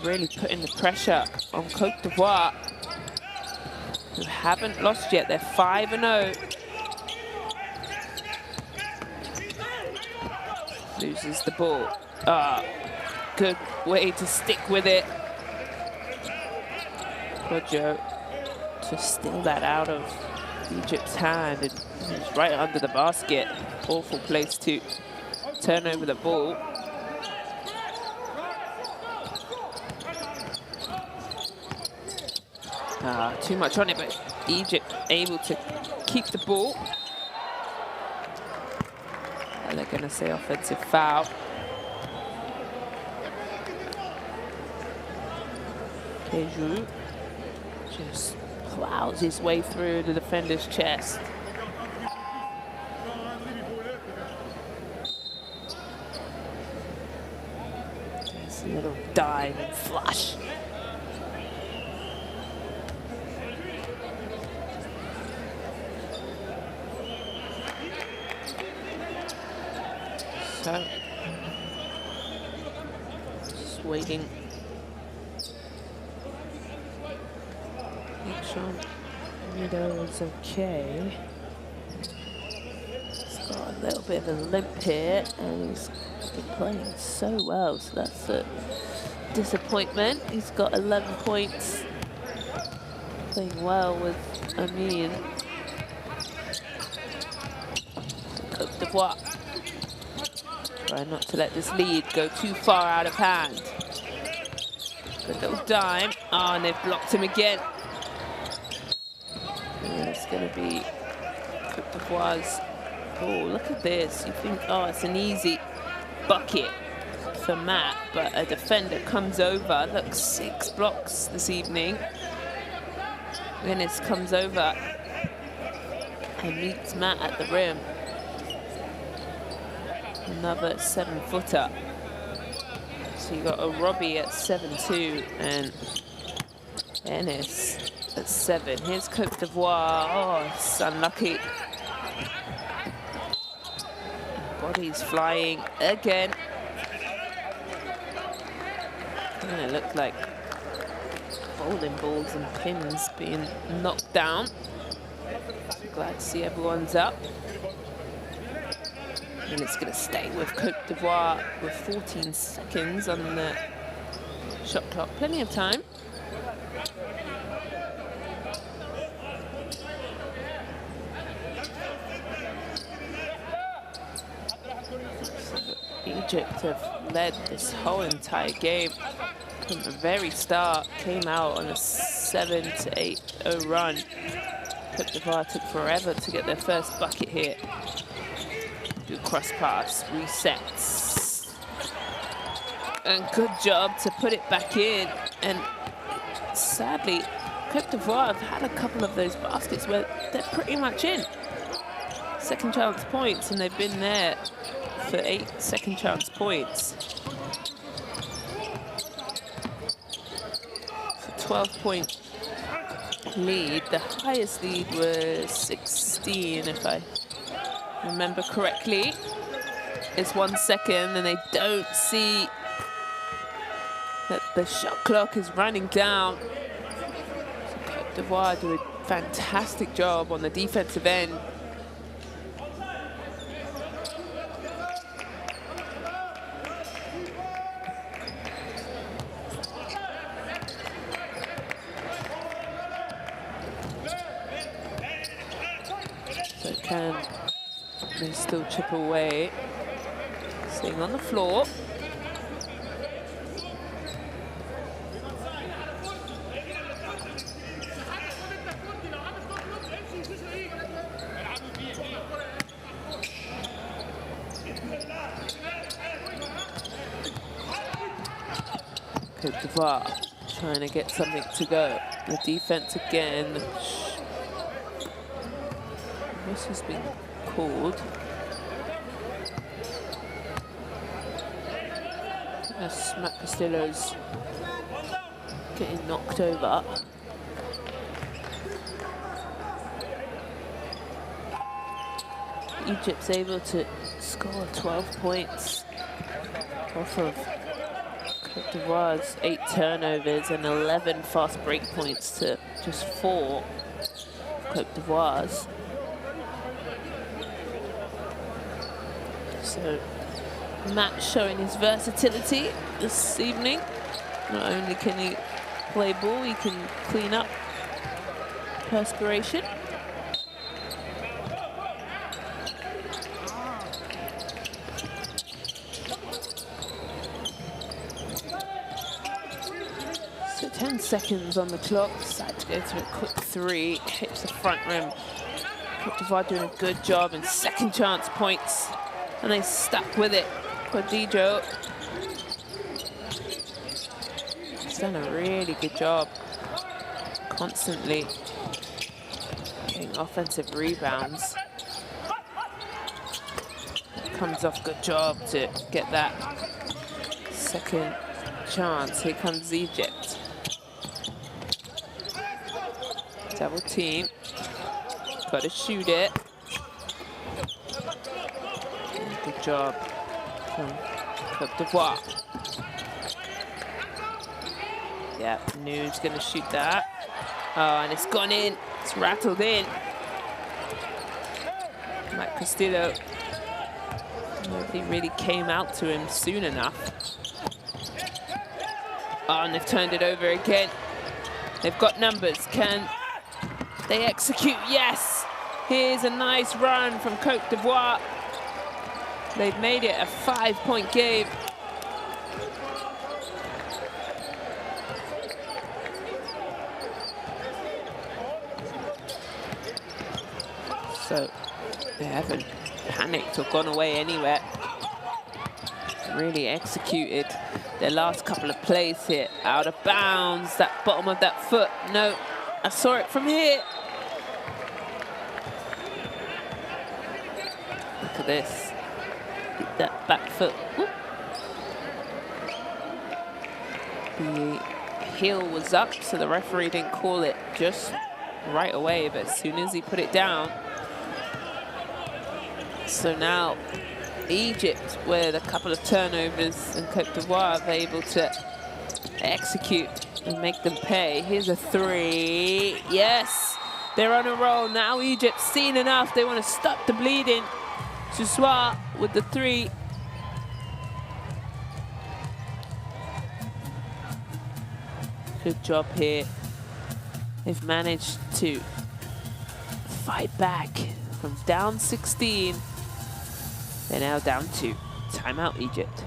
Really putting the pressure on Côte d'Ivoire, who haven't lost yet. They're 5-0. Loses the ball. Good way to stick with it. Kojo to steal that out of Egypt's hand, and it's right under the basket. Awful place to turn over the ball. Too much on it, but Egypt able to keep the ball. And they're going to say offensive foul. Keju just plows his way through the defender's chest. There's a little dive and flush. So, just waiting. Make sure Mido is okay. He's got a little bit of a limp here, and he's been playing so well, so that's a disappointment. He's got 11 points, playing well with Amin. Côte d'Ivoire. Try not to let this lead go too far out of hand. Good little dime. Oh, and they've blocked him again. And it's going to be Côte d'Ivoire's. Oh, look at this. You think, oh, it's an easy bucket for Matt, but a defender comes over. Look, 6 blocks this evening. Guinness comes over and meets Matt at the rim. Another 7-footer. So you got a Robbie at 7'2" and Ennis at 7. Here's Côte d'Ivoire. Oh, it's unlucky. Body's flying again. And it looked like bowling balls and pins being knocked down. Glad to see everyone's up. And it's going to stay with Côte d'Ivoire with 14 seconds on the shot clock. Plenty of time. Egypt have led this whole entire game from the very start. Came out on a 7-8-0 run. Côte d'Ivoire took forever to get their first bucket here. Do cross pass, resets. And good job to put it back in. And sadly, Côte d'Ivoire have had a couple of those baskets where they're pretty much in. Second chance points, and they've been there for 8 second chance points. It's a 12-point lead. The highest lead was 16, if I remember correctly. It's 1 second, and they don't see that the shot clock is running down. So Côte d'Ivoire do a fantastic job on the defensive end. So can they still chip away? Staying on the floor. Côte d'Ivoire trying to get something to go. The defense again. This has been called. Matt Castillo's getting knocked over. Egypt's able to score 12 points off of Côte d'Ivoire's 8 turnovers and 11 fast break points to just 4 Côte d'Ivoire's. So Matt showing his versatility this evening. Not only can he play ball, he can clean up perspiration. 10 seconds on the clock. Decide to go to a quick three. Hits the front rim. Côte d'Ivoire doing a good job in second chance points. And they stuck with it. Prodijo. He's done a really good job. Constantly getting offensive rebounds. Comes off, good job to get that second chance. Here comes Egypt. Double team. Got to shoot it. Good job from Côte d'Ivoire. Yeah, Nu's going to shoot that. Oh, and it's gone in. It's rattled in. Mike Castillo. Nobody really came out to him soon enough. Oh, and they've turned it over again. They've got numbers. Can they execute? Yes! Here's a nice run from Côte d'Ivoire. They've made it a 5-point game. So they haven't panicked or gone away anywhere. Really executed their last couple of plays here. Out of bounds, that bottom of that foot. No, I saw it from here. Look at this. Hit that back foot. Whoop. The heel was up, so the referee didn't call it just right away, but as soon as he put it down. So now Egypt, with a couple of turnovers, and Côte d'Ivoire are able to execute and make them pay. Here's a three. Yes, they're on a roll. Now Egypt's seen enough. They want to stop the bleeding. Soussoir with the three. Good job here. They've managed to fight back from down 16. They're now down 2. Timeout, Egypt.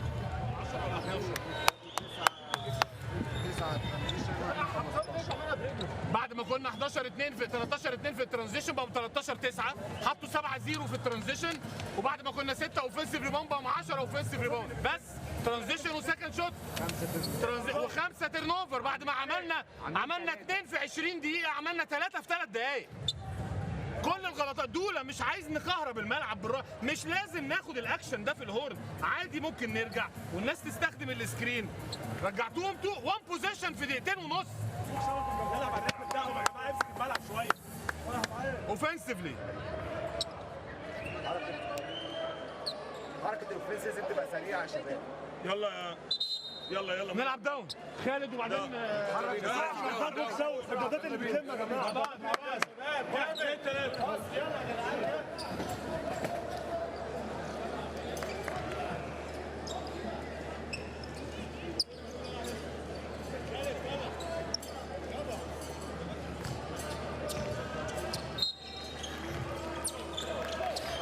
بعد ما كنا 11-2 في 13-2 في الترانزيشن بقوا 13-9 حطوا 7-0 في الترانزيشن وبعد ما كنا 6 اوفنسيف ريباوند بقوا 10 اوفنسيف ريباوند بس ترانزيشن وسكند شوت و5 تيرن اوفر بعد ما عملنا 2 في 20 دقيقة عملنا 3 في 3 دقايق. كل الغلطات دول مش عايز نكهرب الملعب بالراحه، مش لازم ناخد الاكشن ده في الهورن، عادي ممكن نرجع والناس تستخدم السكرين. رجعتوهم 1 بوزيشن في دقيقتين ونص. نلعب على الريتم بتاعهم يا جماعه، امسك الملعب شويه. اوفنسيفلي. حركه الاوفنس لازم تبقى سريعه يا شباب. يلا نلعب داون. خالد وبعدين حرك الغلطات اللي بيتم يا جماعه. مع بعض يا شباب. 1 2 3 يلا يا جدعان.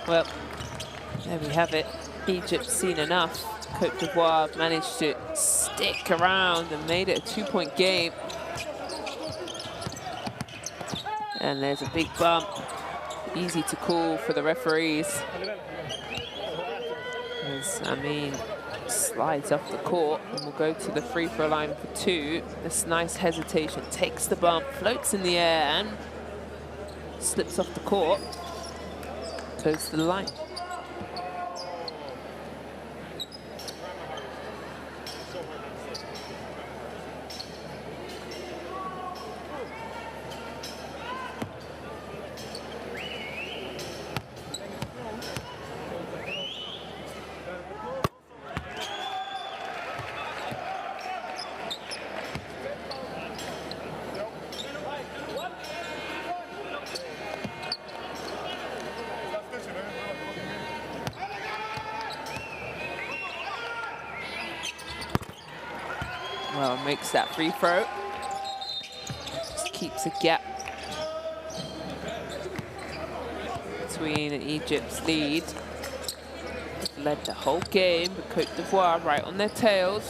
Well, there we have it. Egypt's seen enough. Côte d'Ivoire managed to stick around and made it a 2-point game. And there's a big bump. Easy to call for the referees. As Amin slides off the court and will go to the free throw line for 2. This nice hesitation, takes the bump, floats in the air and slips off the court. Goes to the line. Well, makes that free throw. Just keeps a gap between Egypt's lead. Led the whole game, but Côte d'Ivoire right on their tails.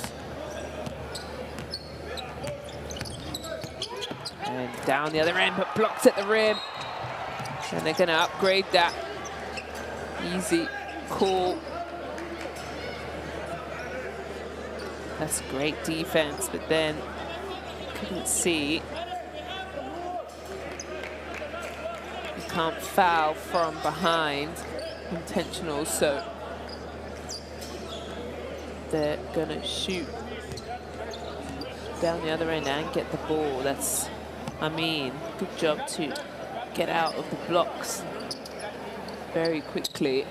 And down the other end, but blocked at the rim. And they're going to upgrade that. Easy, cool. That's great defense, but then couldn't see. You can't foul from behind. Intentional, so they're gonna shoot down the other end and get the ball. That's, I mean, good job to get out of the blocks very quickly.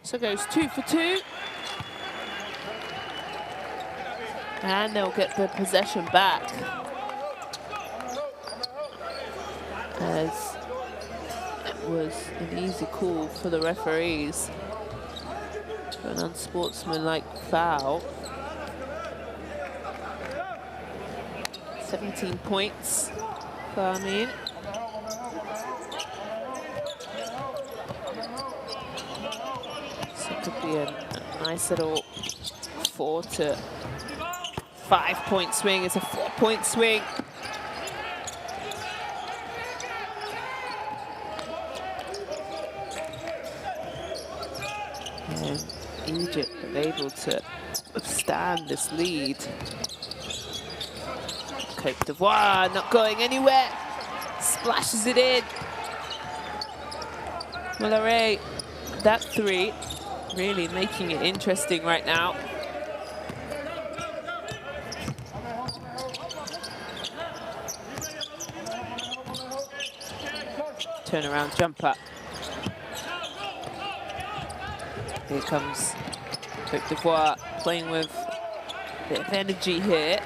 So goes 2 for 2. And they'll get the possession back. As it was an easy call for the referees for an unsportsmanlike foul. 17 points for Amin. Could be a nice little 4 to 5 point swing. It's a 4-point swing. And Egypt are able to withstand this lead. Côte d'Ivoire not going anywhere. Splashes it in. Mulleray, that 3. Really making it interesting right now. Turnaround jumper. Here comes Côte d'Ivoire playing with a bit of energy here.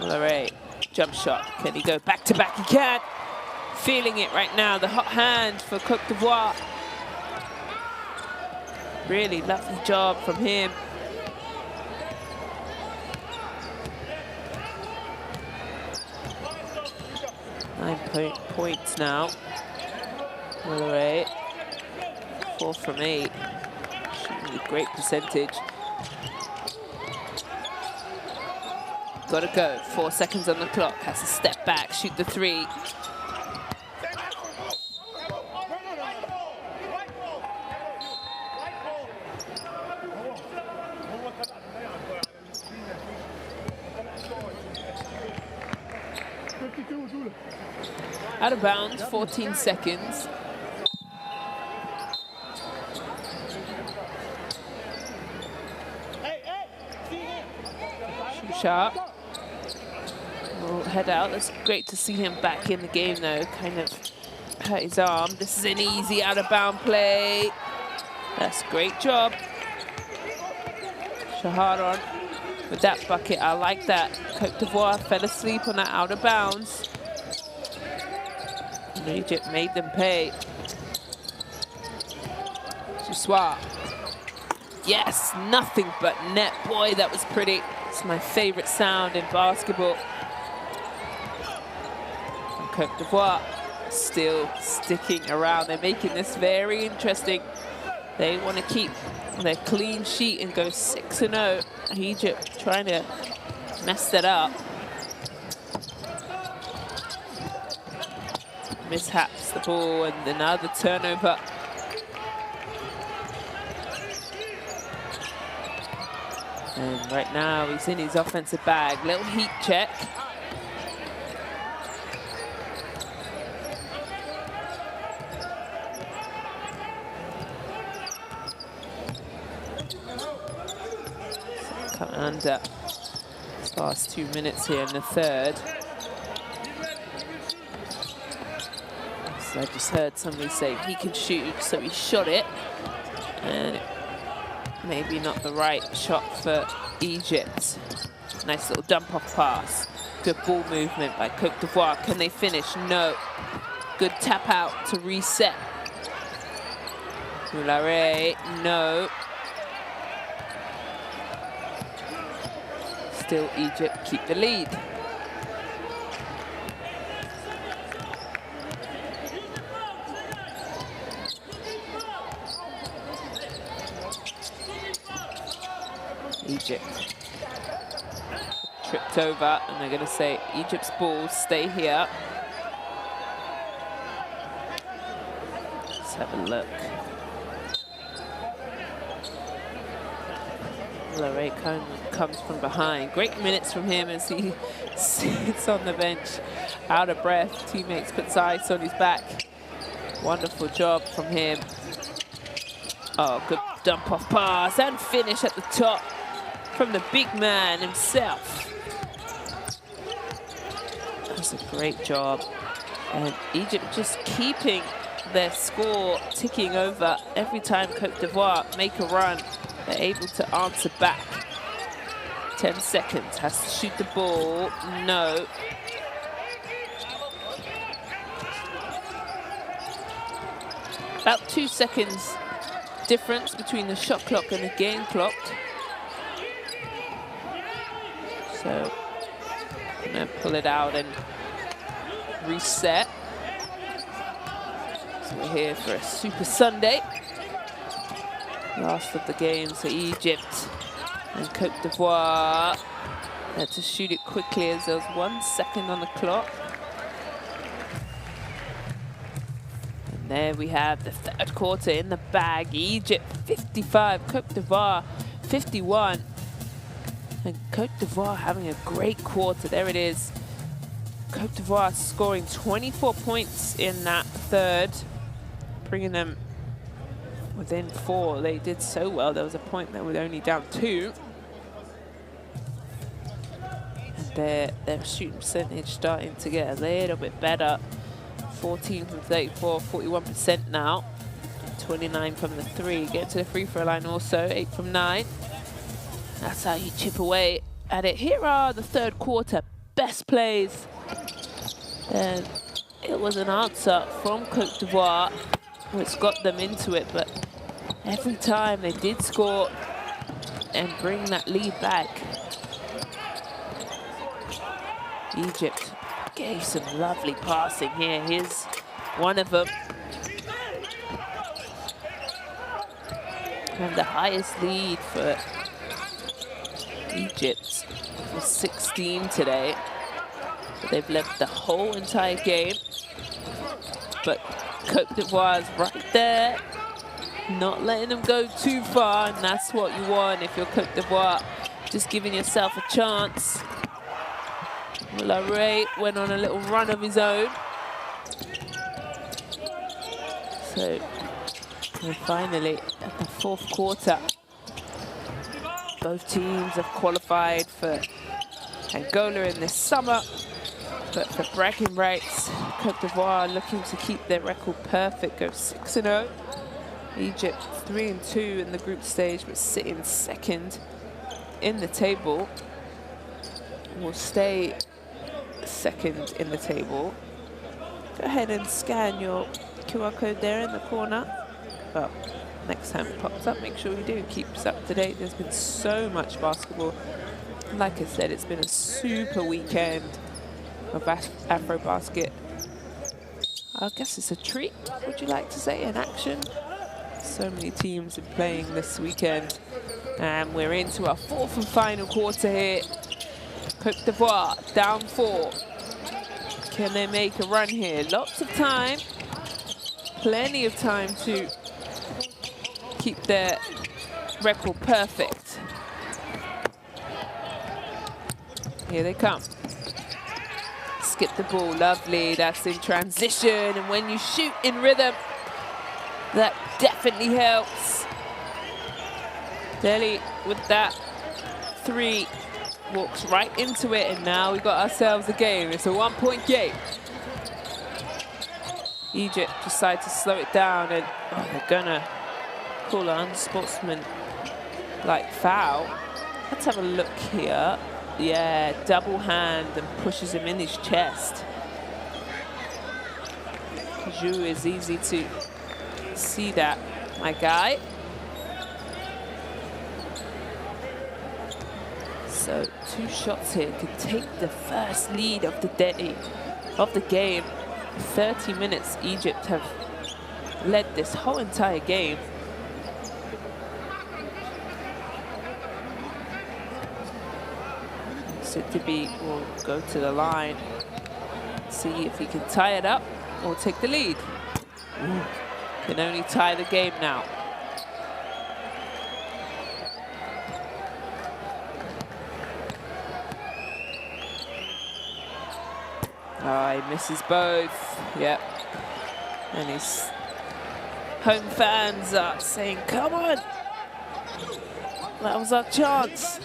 Mulleray, jump shot. Can he go back to back? He can. Feeling it right now. The hot hand for Côte d'Ivoire. Really lovely job from him. Nine points now. Mulleray, 4 from 8. Shooting with great percentage. Gotta go. 4 seconds on the clock. Has to step back, shoot the 3. Out of bounds, 14 seconds. Sharp will head out. It's great to see him back in the game though. Kind of hurt his arm. This is an easy out of bound play. That's a great job. Shaharon with that bucket. I like that. Côte d'Ivoire fell asleep on that out of bounds. Egypt made them pay. Jussoir. Yes, nothing but net. Boy, that was pretty. It's my favorite sound in basketball. And Côte d'Ivoire still sticking around. They're making this very interesting. They want to keep their clean sheet and go 6-0. Egypt trying to mess that up. Mishaps the ball and another turnover. And right now he's in his offensive bag. Little heat check. Coming under this last 2 minutes here in the third. I just heard somebody say he can shoot, so he shot it. And maybe not the right shot for Egypt. Nice little dump-off pass. Good ball movement by Côte d'Ivoire. Can they finish? No. Good tap out to reset. Moulare, no. Still Egypt keep the lead. Egypt tripped over, and they're going to say Egypt's ball, stay here. Let's have a look. Moulare comes from behind. Great minutes from him as he sits on the bench, out of breath. Teammates puts ice on his back. Wonderful job from him. Oh, good dump off pass and finish at the top from the big man himself. That's a great job. And Egypt just keeping their score ticking over. Every time Côte d'Ivoire make a run, they're able to answer back. 10 seconds, has to shoot the ball, no. About 2 seconds difference between the shot clock and the game clock. So, I'm gonna pull it out and reset. So we're here for a Super Sunday. Last of the games for Egypt and Côte d'Ivoire. Had to shoot it quickly as there was 1 second on the clock. And there we have the third quarter in the bag. Egypt 55, Côte d'Ivoire 51. And Côte d'Ivoire having a great quarter. There it is. Côte d'Ivoire scoring 24 points in that third, bringing them within 4. They did so well. There was a point that was only down 2. And their shooting percentage starting to get a little bit better. 14 from 34, 41% now. 29 from the 3. Get to the free throw line also, 8 from 9. That's how you chip away at it. Here are the third quarter best plays. And it was an answer from Côte d'Ivoire, which got them into it, but every time they did score and bring that lead back. Egypt gave some lovely passing here. Here's one of them. And the highest lead for Egypt was 16 today. But they've led the whole entire game. But Côte d'Ivoire's right there, not letting them go too far, and that's what you want if you're Côte d'Ivoire, just giving yourself a chance. Moulare went on a little run of his own. So we're finally at the fourth quarter. Both teams have qualified for Angola in this summer, but for bragging rights, Côte d'Ivoire looking to keep their record perfect, go 6-0. Egypt 3-2 in the group stage, but sitting second in the table. Will stay second in the table. Go ahead and scan your QR code there in the corner. Well, next time it pops up, make sure you do. Keep us up to date. There's been so much basketball. Like I said, it's been a super weekend of AfroBasket. I guess it's a treat, would you like to say, in action. So many teams are playing this weekend. And we're into our fourth and final quarter here. Côte d'Ivoire down 4. Can they make a run here? Lots of time. Plenty of time to keep their record perfect. Here they come. Skip the ball, lovely. That's in transition. And when you shoot in rhythm, that definitely helps. Delhi with that 3 walks right into it, and now we got ourselves a game. It's a 1-point game. Egypt decide to slow it down, and they're gonna call an unsportsmanlike foul. Let's have a look here. Yeah, double hand and pushes him in his chest. Zhu is easy to see that, my guy. So 2 shots here could take the first lead of the day, of the game. 30 minutes Egypt have led this whole entire game. Sidibe will go to the line, see if he can tie it up or take the lead. Ooh, can only tie the game now. Oh, he misses both. Yep. And his home fans are saying, come on. That was our chance.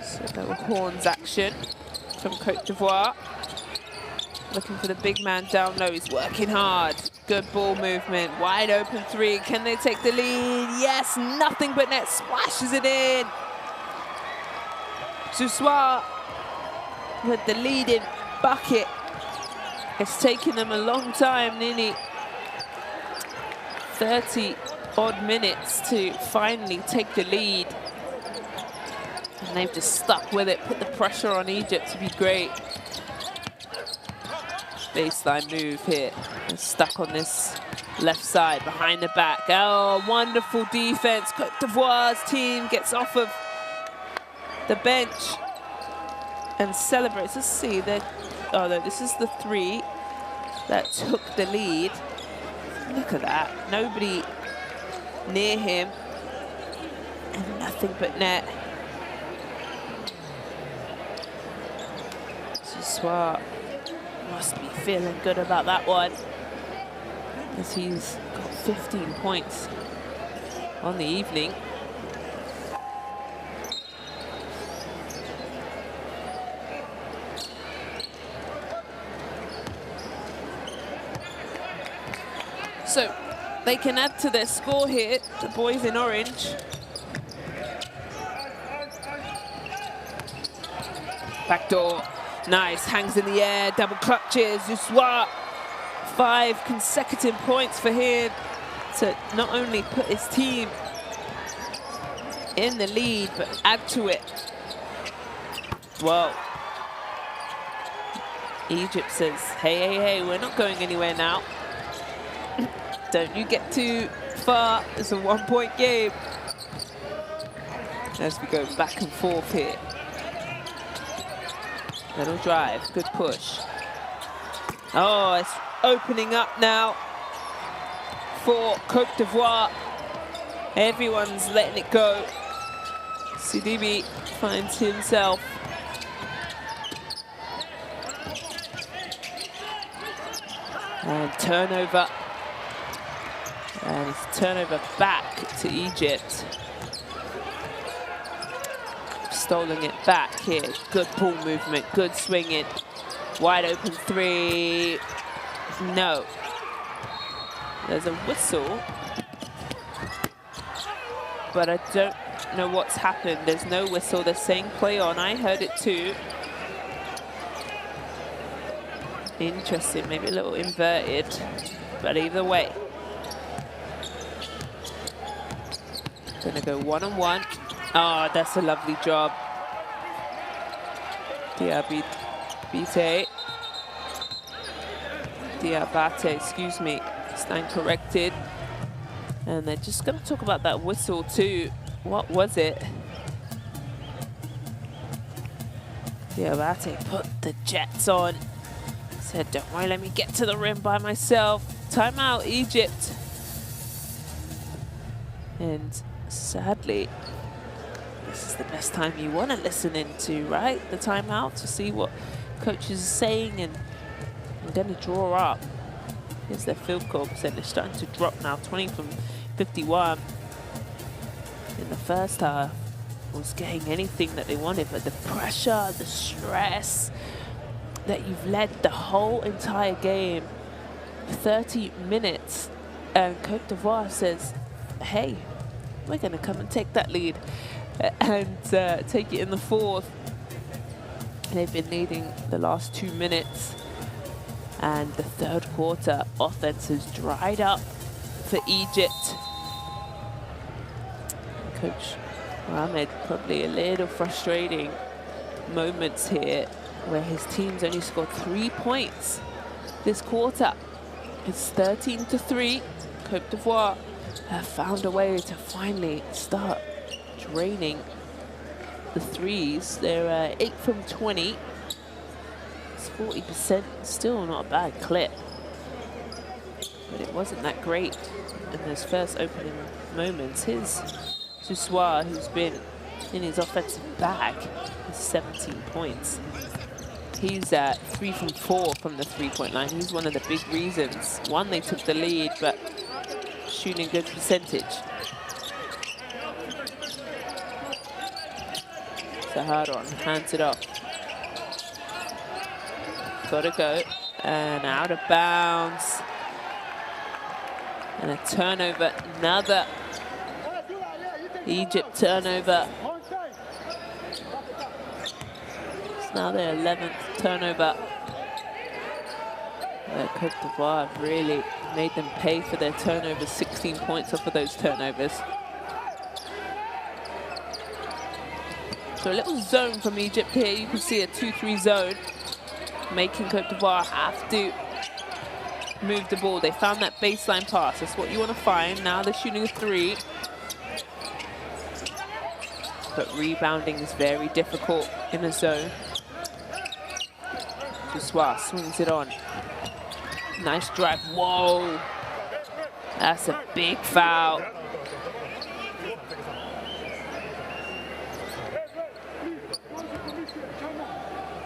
So little horns action from Côte d'Ivoire. Looking for the big man down low. He's working hard. Good ball movement. Wide open 3. Can they take the lead? Yes, nothing but net. Splashes it in. Zouzoua with the leading bucket. It's taken them a long time, nearly 30-odd minutes to finally take the lead. And they've just stuck with it, put the pressure on Egypt to be great. Baseline move here. They're stuck on this left side, behind the back. Oh, wonderful defense. Côte d'Ivoire's team gets off of the bench and celebrates. Let's see, oh no, this is the 3 that took the lead. Look at that, nobody near him and nothing but net. Zouzoua must be feeling good about that one, as he's got 15 points on the evening. So they can add to their score here, the boys in orange. Backdoor, nice, hangs in the air, double clutches. Zouzoua, 5 consecutive points for him to not only put his team in the lead, but add to it. Whoa. Egypt says, hey, hey, hey, we're not going anywhere now. Don't you get too far. It's a 1-point game. As we go back and forth here. Little drive, good push. Oh, it's opening up now for Côte d'Ivoire. Everyone's letting it go. Sidibe finds himself. And turnover. And it's turnover back to Egypt. Stolen it back here. Good ball movement, good swinging. Wide open 3. No. There's a whistle. But I don't know what's happened. There's no whistle. They're saying play on. I heard it too. Interesting, maybe a little inverted. But either way. Gonna go one-on-one. Oh, that's a lovely job. Diabate, excuse me. Stand corrected. And they're just gonna talk about that whistle too. What was it? Diabate put the jets on. Said, don't worry, let me get to the rim by myself. Timeout, Egypt. And sadly, this is the best time you want to listen into, right? The timeout, to see what coaches are saying, and I'm going to draw up. Here's their field goal percentage starting to drop now, 20 from 51. In the first half, was getting anything that they wanted, but the pressure, the stress that you've led the whole entire game, 30 minutes, and Côte d'Ivoire says, hey, we're going to come and take that lead and take it in the fourth. They've been leading the last 2 minutes. And the third quarter offense has dried up for Egypt. Coach Mohamed, probably a little frustrating moments here where his team's only scored 3 points this quarter. It's 13-3. Côte d'Ivoire have found a way to finally start draining the threes. They're 8 from 20. It's 40%, still not a bad clip. But it wasn't that great in those first opening moments. His Soussoir, who's been in his offensive bag, is 17 points. He's at 3 from 4 from the three-point line. He's one of the big reasons. One, they took the lead, but shooting good percentage. Saharon hands it off. Gotta go, and out of bounds. And a turnover, another Egypt turnover. It's now their 11th turnover. Côte d'Ivoire have really made them pay for their turnovers, 16 points off of those turnovers. So a little zone from Egypt here. You can see a 2-3 zone, making Côte d'Ivoire have to move the ball. They found that baseline pass. That's what you want to find. Now they're shooting a 3. But rebounding is very difficult in a zone. Soussoir swings it on. Nice drive. Whoa. That's a big foul.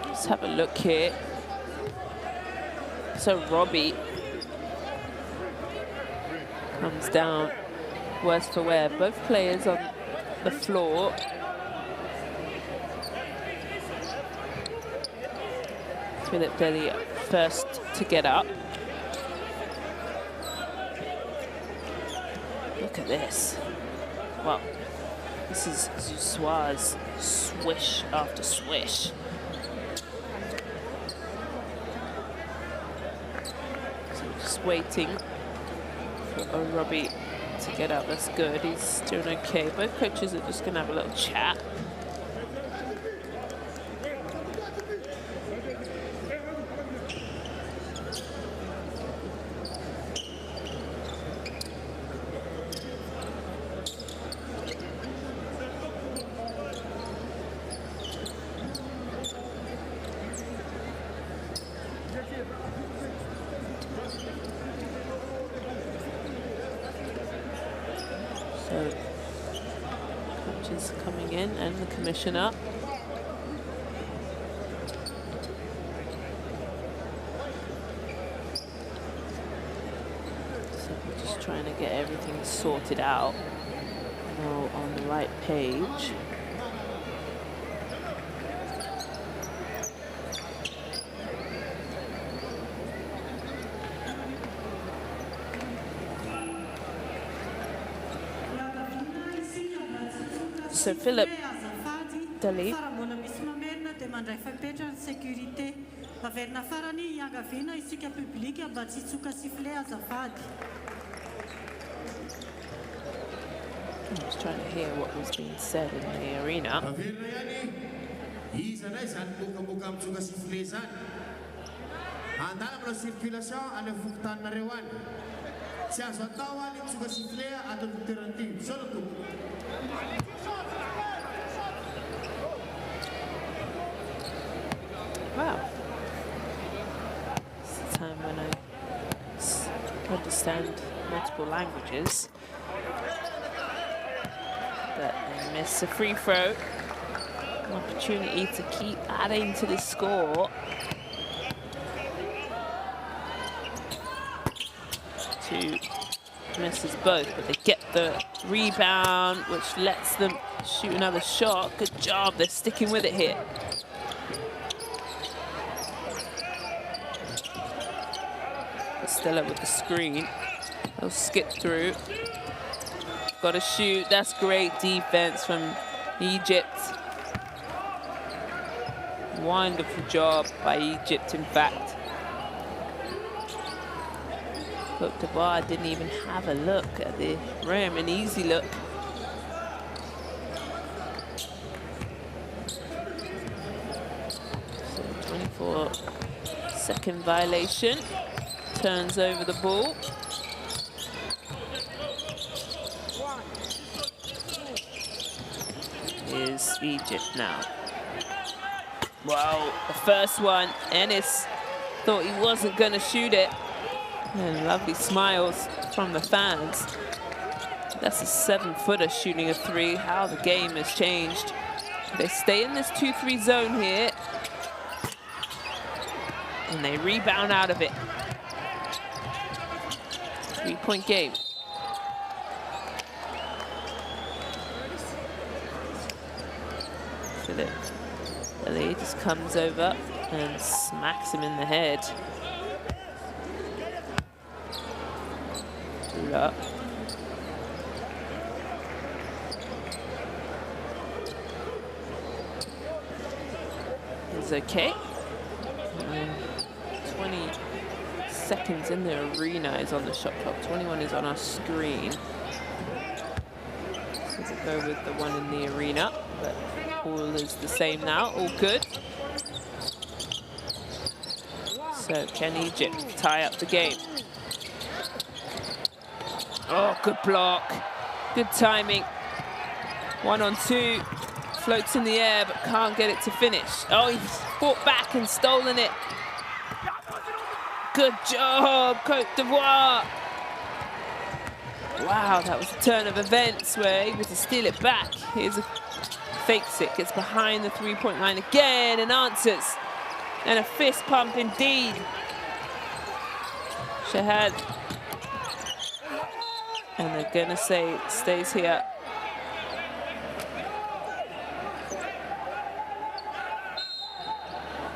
Let's have a look here. So Robbie comes down worse for wear. Both players on the floor. Philip Delhi first to get up. Look at this. Well, this is Soussoir's swish after swish. So just waiting for Robbie to get up. That's good. He's doing okay. Both coaches are just going to have a little chat. So, coaches coming in and the commissioner. So we're just trying to get everything sorted out. All on the right page. So Philip Delhi. I'm just trying to hear what was being said in the arena. Wow. It's the time when I understand multiple languages. But they miss a free throw. An opportunity to keep adding to the score. Two misses both, but they get the rebound, which lets them shoot another shot. Good job, they're sticking with it here. Stella with the screen. They'll skip through. Got to shoot. That's great defense from Egypt. Wonderful job by Egypt, in fact. Côte d'Ivoire didn't even have a look at the rim, an easy look. So 24-second violation. Turns over the ball. Is Egypt now. Wow, the first one, Ennis thought he wasn't going to shoot it. And lovely smiles from the fans. That's a 7-footer shooting a 3. How the game has changed. They stay in this 2-3 zone here. And they rebound out of it. 3-point game. Philip just comes over and smacks him in the head. Up. It's okay. 20 seconds in the arena is on the shot clock. 21 is on our screen. So we'll go with the one in the arena, but all is the same now. All good. So can Egypt tie up the game? Oh, good block. Good timing. 1-on-2. Floats in the air, but can't get it to finish. Oh, he's fought back and stolen it. Good job, Côte d'Ivoire. Wow, that was a turn of events. We're able to steal it back. Here's a fakes it, gets behind the 3-point line again and answers. And a fist pump indeed. Shahad. And they're gonna say it stays here.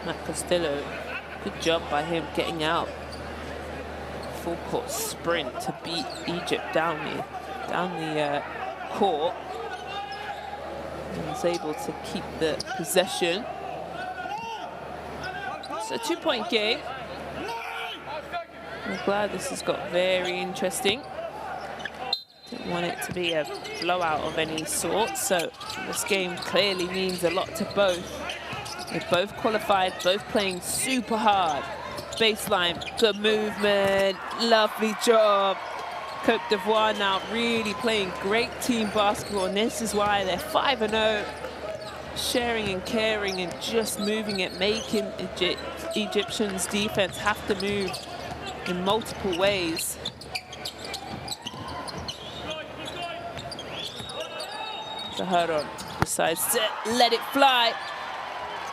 Matt Costello, good job by him getting out. Full court sprint to beat Egypt down the court. And was able to keep the possession. So 2-point game. I'm glad this has got very interesting. Didn't want it to be a blowout of any sort, so this game clearly means a lot to both. They both qualified, both playing super hard. Baseline, good movement, lovely job. Côte d'Ivoire now really playing great team basketball, and this is why they're 5-0. Sharing and caring and just moving it, making Egyptians defense have to move in multiple ways. Zaharon decides to let it fly.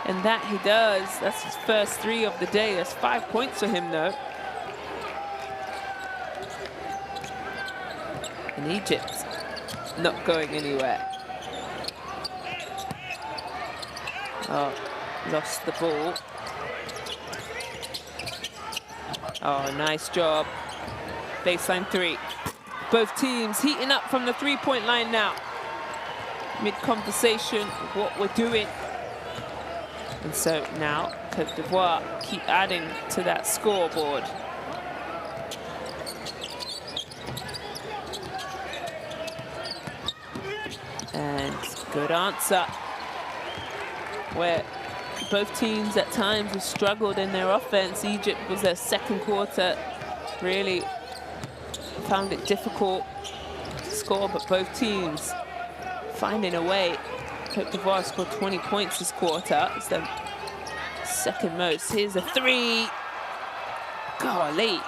And that he does. That's his first 3 of the day. That's 5 points for him, though. And Egypt not going anywhere. Oh, lost the ball. Oh, nice job. Baseline 3. Both teams heating up from the 3-point line now. Mid-conversation, what we're doing. And so now, Côte d'Ivoire keep adding to that scoreboard. And good answer. Where both teams at times have struggled in their offense. Egypt was their second quarter, really found it difficult to score, but both teams finding a way. Côte d'Ivoire scored 20 points this quarter. It's their second most. Here's a 3. Golly.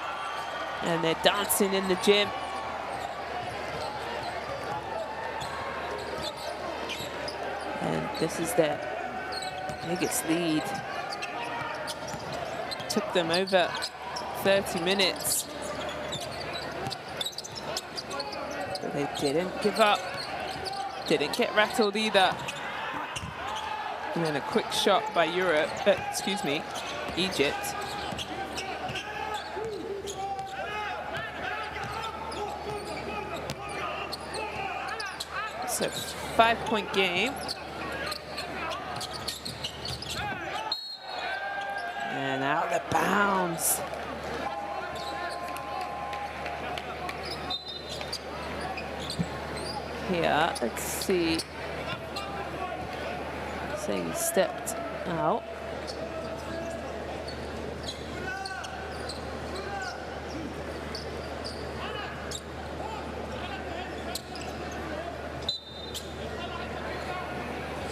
And they're dancing in the gym. And this is their biggest lead. Took them over 30 minutes. But they didn't give up. Didn't get rattled either. And then a quick shot by Egypt. So 5-point game. bounds. Here, let's see. Saying he stepped out.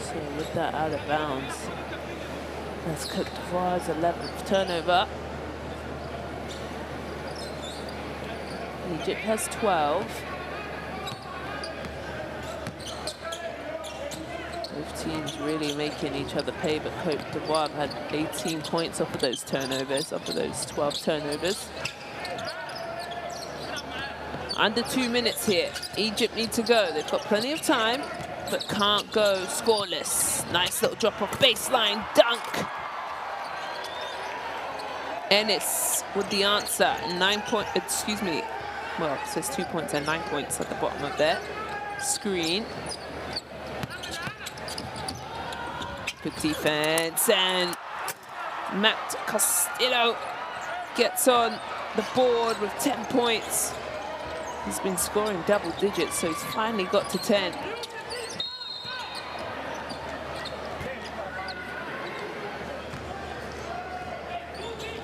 So with that out of bounds, that's Côte d'Ivoire's 11th turnover. Egypt has 12. Both teams really making each other pay, but Côte d'Ivoire had 18 points off of those turnovers, off of those 12 turnovers. Under 2 minutes here. Egypt need to go. They've got plenty of time, but can't go scoreless. Nice little drop off baseline dunk. Ennis with the answer. 9 point, excuse me. Well, it says 2 points and 9 points at the bottom of their screen. Good defense, and Matt Castillo gets on the board with 10 points. He's been scoring double digits, so he's finally got to 10.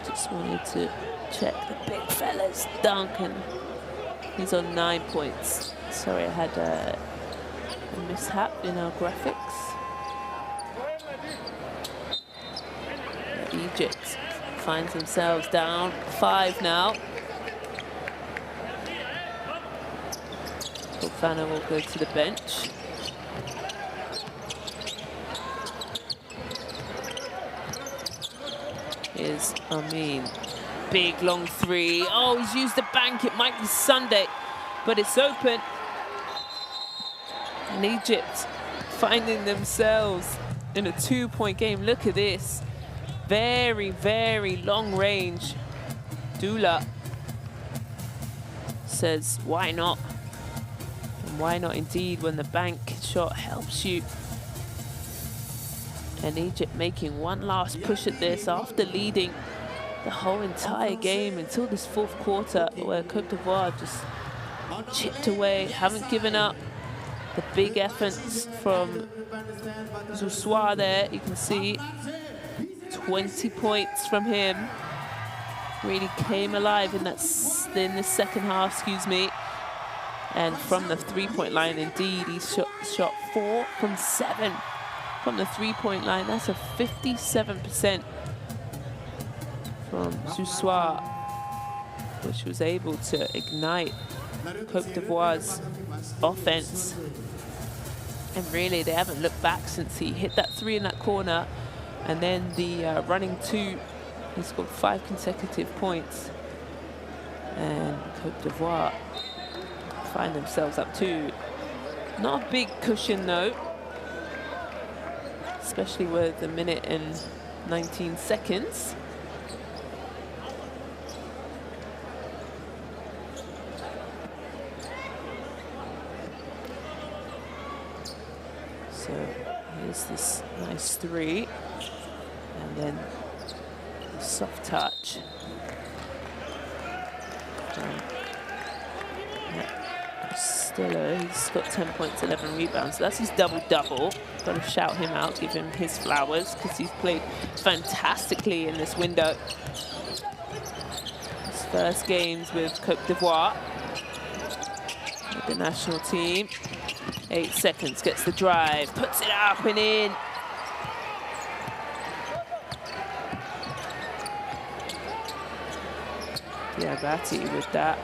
Just wanted to check the big fella's dunk, and he's on 9 points. Sorry, I had a mishap in our graphics. Egypt finds themselves down 5 now. Fofana will go to the bench. Here's Amin. Big long three. Oh, he's used the bank. It might be Sunday, but it's open. And Egypt finding themselves in a 2-point game. Look at this. Very, very long range. Dula says, why not? And why not indeed when the bank shot helps you? And Egypt making one last push at this after leading the whole entire game until this 4th quarter, where Côte d'Ivoire just chipped away, haven't given up. The big efforts from Zoussoua there, you can see 20 points from him. Really came alive in that in the second half, excuse me. And from the 3-point line, indeed, he shot 4 from 7 from the 3-point line. That's a 57% from Zoussoua, which was able to ignite Côte d'Ivoire's offense. And really, they haven't looked back since he hit that 3 in that corner. And then the running 2, he scored 5 consecutive points. And Côte d'Ivoire find themselves up 2. Not a big cushion though, especially with a minute and 19 seconds. So here's this nice 3. And then a soft touch. Castillo, he's got 10 points, 11 rebounds. So that's his double-double. Got to shout him out, give him his flowers, because he's played fantastically in this window. His first games with Côte d'Ivoire, with the national team. 8 seconds, gets the drive, puts it up and in. Diabati with that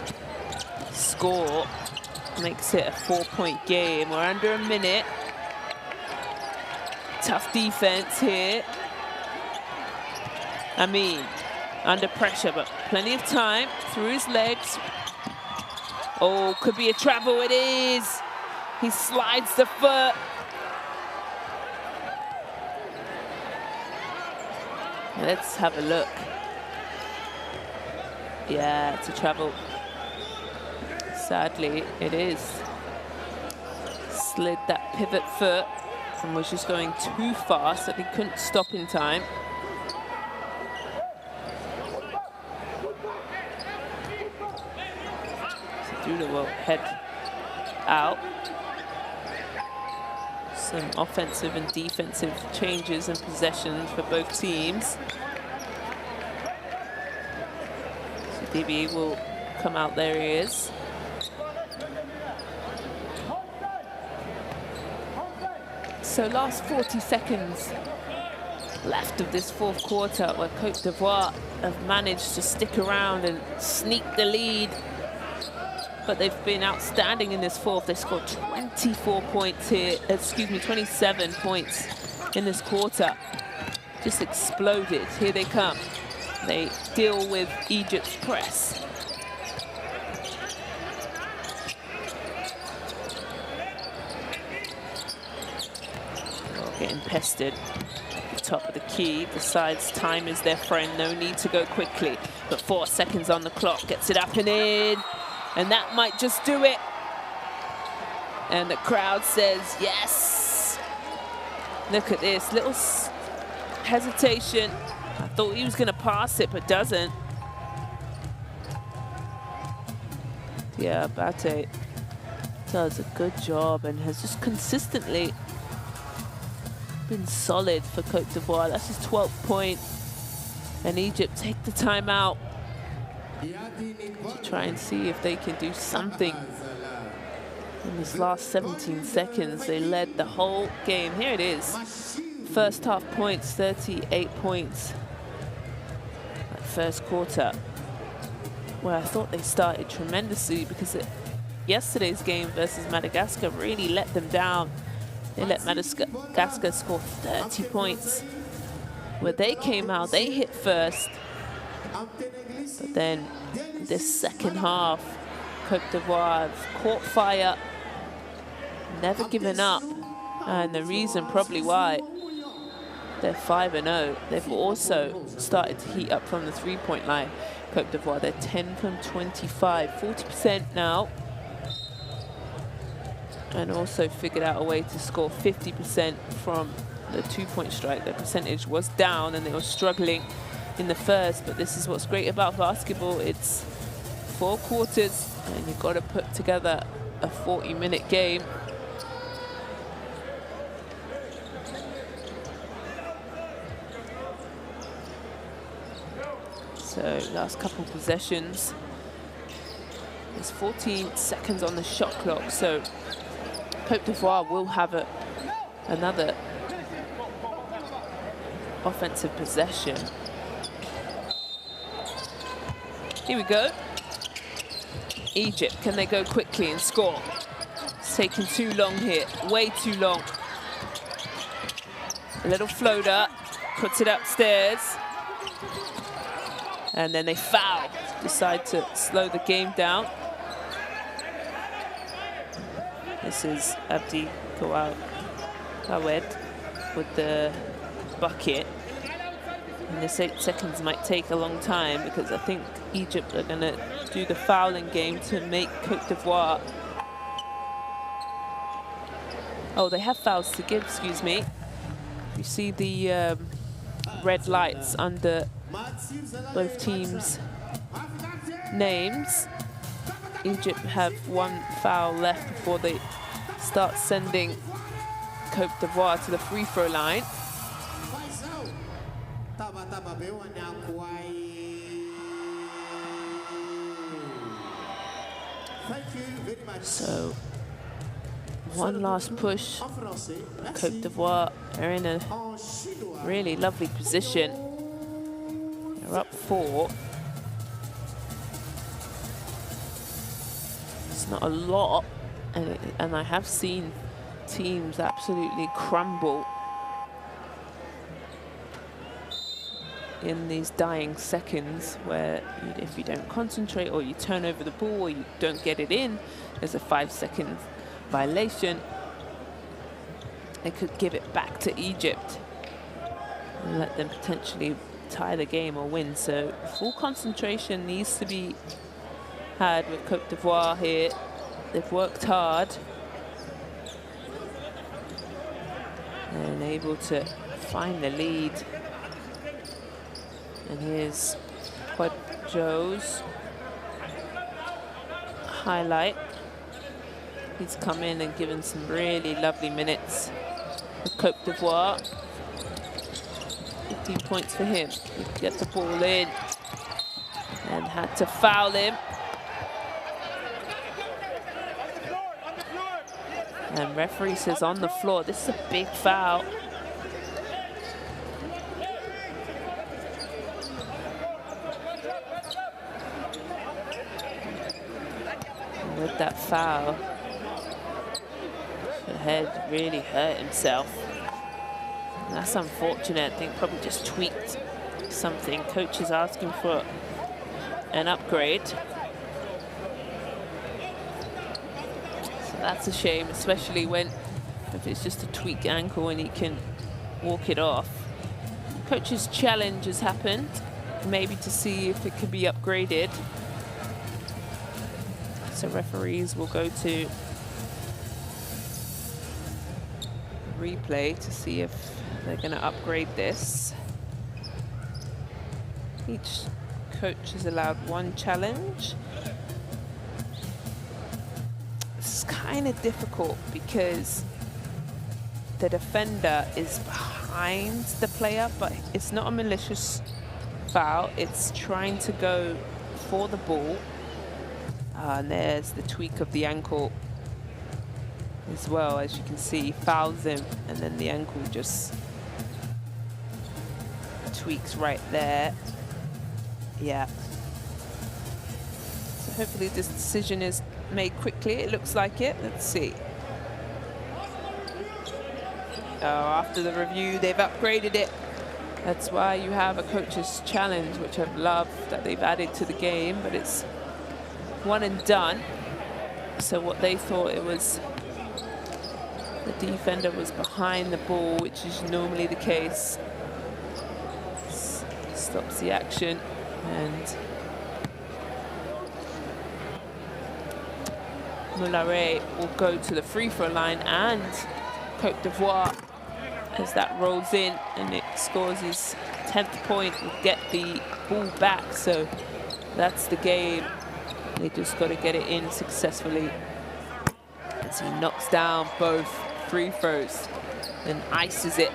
score makes it a 4-point game. We're under a minute. Tough defense here. Amin under pressure, but plenty of time through his legs. Oh, could be a travel. It is. He slides the foot. Let's have a look. Yeah, it's a travel. Sadly, it is. Slid that pivot foot and was just going too fast that he couldn't stop in time. through the head out. Some offensive and defensive changes and possessions for both teams. So DB will come out, there he is. So last 40 seconds left of this fourth quarter, where Côte d'Ivoire have managed to stick around and sneak the lead. But they've been outstanding in this fourth. They scored 24 points here, 27 points in this quarter. Just exploded. Here they come. They deal with Egypt's press. Getting pestered at the top of the key. Decides time is their friend. No need to go quickly. But 4 seconds on the clock. Gets it up and in. And that might just do it. And the crowd says yes. Look at this. Little hesitation. I thought he was going to pass it, but doesn't. Yeah, Bate does a good job and has just consistently been solid for Côte d'Ivoire. That's his 12th point. And Egypt take the timeout to try and see if they can do something. In this last 17 seconds, they led the whole game. Here it is. First half points, 38 points. That first quarter, where I thought they started tremendously, because yesterday's game versus Madagascar really let them down. They let Madagascar score 30 points. Where they came out, they hit first. But then this second half, Côte d'Ivoire caught fire, never given up. And the reason probably why they're 5-0, they've also started to heat up from the three-point line. Côte d'Ivoire, they're 10 from 25, 40% now. And also figured out a way to score 50% from the two-point strike. Their percentage was down and they were struggling in the first, but this is what's great about basketball. It's 4 quarters and you've got to put together a 40-minute game. So last couple possessions. There's 14 seconds on the shot clock, so Côte d'Ivoire will have another offensive possession. Here we go. Egypt, can they go quickly and score? It's taking too long here, way too long. A little floater, puts it upstairs. And then they foul, decide to slow the game down. This is Abdi Kawed with the bucket. And this 8 seconds might take a long time, because I think Egypt are going to do the fouling game to make Côte d'Ivoire. Oh, they have fouls to give, excuse me. You see the red lights under both teams' names. Egypt have 1 foul left before they start sending Côte d'Ivoire to the free throw line. So, one last push. Côte d'Ivoire are in a really lovely position. They're up 4. It's not a lot, and I have seen teams absolutely crumble in these dying seconds, where if you don't concentrate or you turn over the ball or you don't get it in, there's a 5-second violation. They could give it back to Egypt and let them potentially tie the game or win. So full concentration needs to be had with Côte d'Ivoire here. They've worked hard and able to find the lead. And here's Quad Joe's highlight. He's come in and given some really lovely minutes for Côte d'Ivoire. 15 points for him. He could get the ball in and had to foul him. And referee says on the floor. This is a big foul. And with that foul, the head really hurt himself. And that's unfortunate. I think probably just tweaked something. Coach is asking for an upgrade. That's a shame, especially when if it's just a tweaked ankle and he can walk it off. Coach's challenge has happened, maybe to see if it could be upgraded. So referees will go to replay to see if they're going to upgrade this. Each coach is allowed one challenge. It's kind of difficult because the defender is behind the player, but it's not a malicious foul. It's trying to go for the ball. And there's the tweak of the ankle as well. As you can see, fouls him, and then the ankle just tweaks right there. Yeah. So hopefully this decision is made quickly. It looks like it. Let's see. Oh, after the review, they've upgraded it. That's why you have a coach's challenge, which I've loved that they've added to the game, but it's one and done. So what they thought it was, the defender was behind the ball, which is normally the case. Stops the action, and Moulare will go to the free throw line, and Côte d'Ivoire, as that rolls in and it scores his 10th point, will get the ball back. So that's the game. They just got to get it in successfully. As he knocks down both free throws and ices it.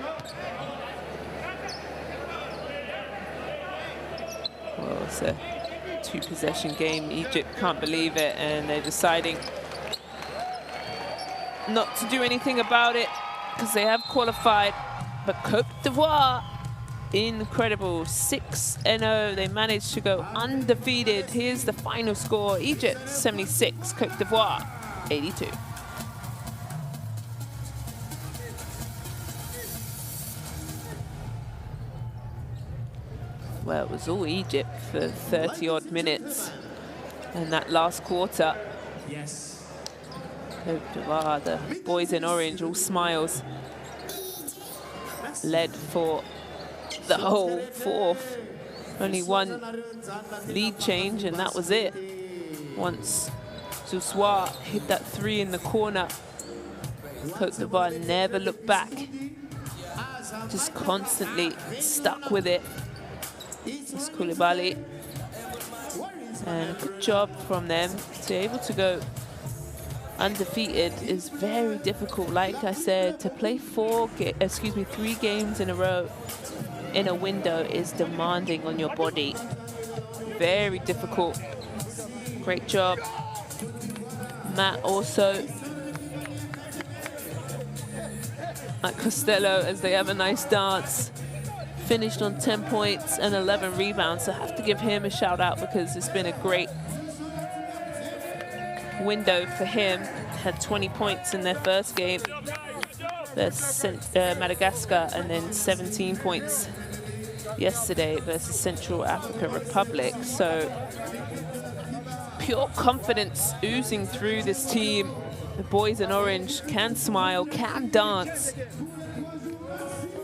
Well, it's a two-possession game. Egypt can't believe it, and they're deciding not to do anything about it because they have qualified. But Côte d'Ivoire, incredible, 6-0. They managed to go undefeated. Here's the final score: Egypt 76, Côte d'Ivoire 82. Well, it was all Egypt for 30-odd minutes in that last quarter. Yes. Côte d'Ivoire, the boys in orange, all smiles, led for the whole fourth. Only one lead change, and that was it. Once Zoussoir hit that three in the corner, Côte d'Ivoire never looked back. Just constantly stuck with it. It's Koulibaly. And good job from them to be able to go undefeated is very difficult. Like I said, to play 3 games in a row in a window is demanding on your body. Very difficult. Great job, Matt. Also at Costello, as they have a nice dance. Finished on 10 points and 11 rebounds. So I have to give him a shout out because it's been a great window for him. Had 20 points in their first game versus Madagascar, and then 17 points yesterday versus Central African Republic. So pure confidence oozing through this team. The boys in orange can smile, can dance,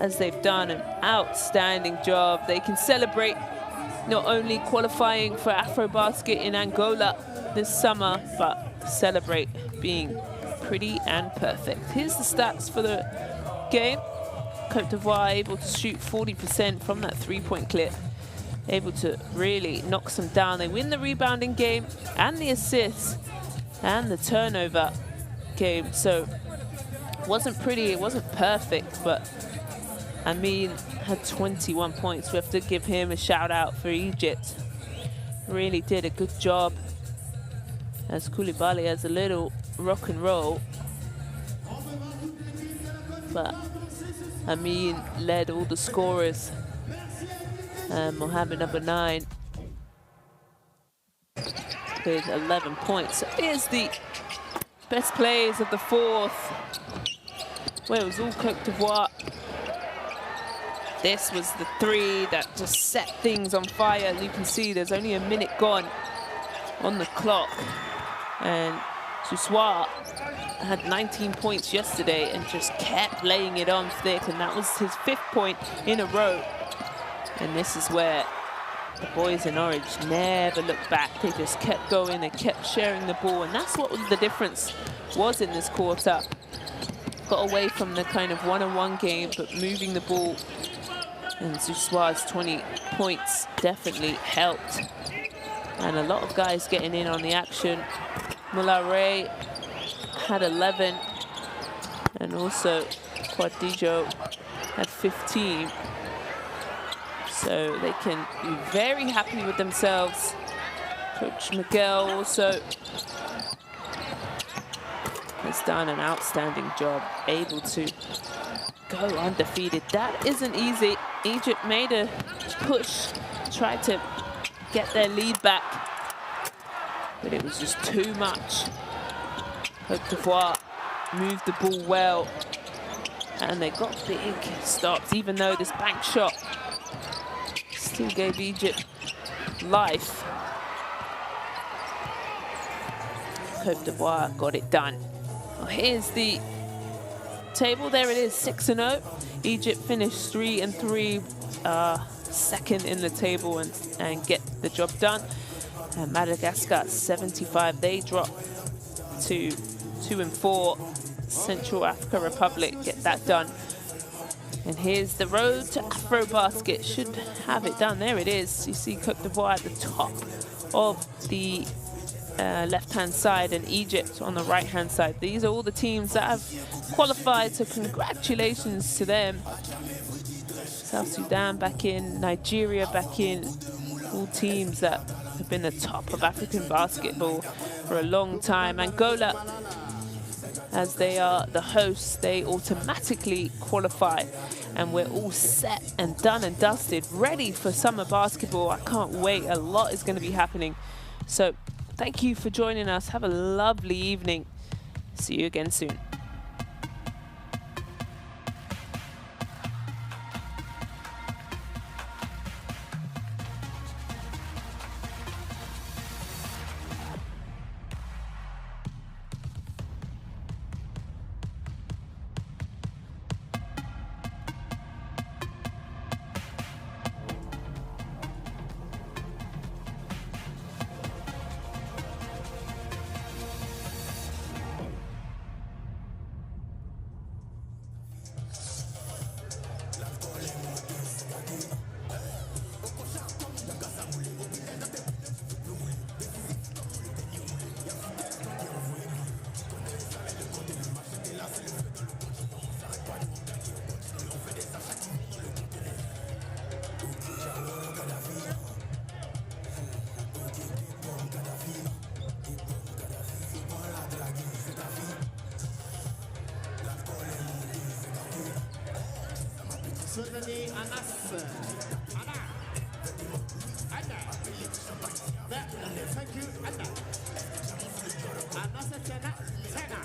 as they've done an outstanding job. They can celebrate not only qualifying for AfroBasket in Angola this summer, but celebrate being pretty and perfect. Here's the stats for the game. Côte d'Ivoire able to shoot 40% from that three-point clip. Able to really knock some down. They win the rebounding game and the assists. and the turnover game. So it wasn't pretty, it wasn't perfect, but Amin had 21 points. We have to give him a shout out for Egypt. Really did a good job, as Koulibaly has a little rock and roll. But Amin led all the scorers. Mohammed, number 9, with 11 points. So here's the best plays of the fourth, where it was all Côte d'Ivoire. This was the 3 that just set things on fire. As you can see, there's only a minute gone on the clock. And Soussoir had 19 points yesterday and just kept laying it on thick. And that was his 5th point in a row. And this is where the boys in orange never looked back. They just kept going, they kept sharing the ball. And that's what the difference was in this quarter. Got away from the kind of one-on-one game, but moving the ball. And Soussoir's 20 points definitely helped. And a lot of guys getting in on the action. Moulare had 11. And also Quadijo had 15. So they can be very happy with themselves. Coach Miguel also has done an outstanding job, able to go undefeated. That isn't easy. Egypt made a push, tried to get their lead back, but it was just too much. Côte d'Ivoire moved the ball well, and they got big stops, even though this bank shot still gave Egypt life. Côte d'Ivoire got it done. Well, here's the table. There it is, 6-0. Egypt finished 3-3, second in the table and get the job done. And Madagascar 75. They drop to 2-4. Central Africa Republic get that done. And here's the road to AfroBasket. Should have it done. There it is. You see Côte d'Ivoire at the top of the left-hand side and Egypt on the right-hand side. These are all the teams that have qualified, so congratulations to them. South Sudan back in, Nigeria back in, all teams that have been the top of African basketball for a long time. Angola, as they are the hosts, they automatically qualify, and we're all set and done and dusted, ready for summer basketball. I can't wait. A lot is going to be happening. So thank you for joining us. Have a lovely evening. See you again soon. Certainly Anas. Anna. Anna. Thank you, Anna. Anas Sena.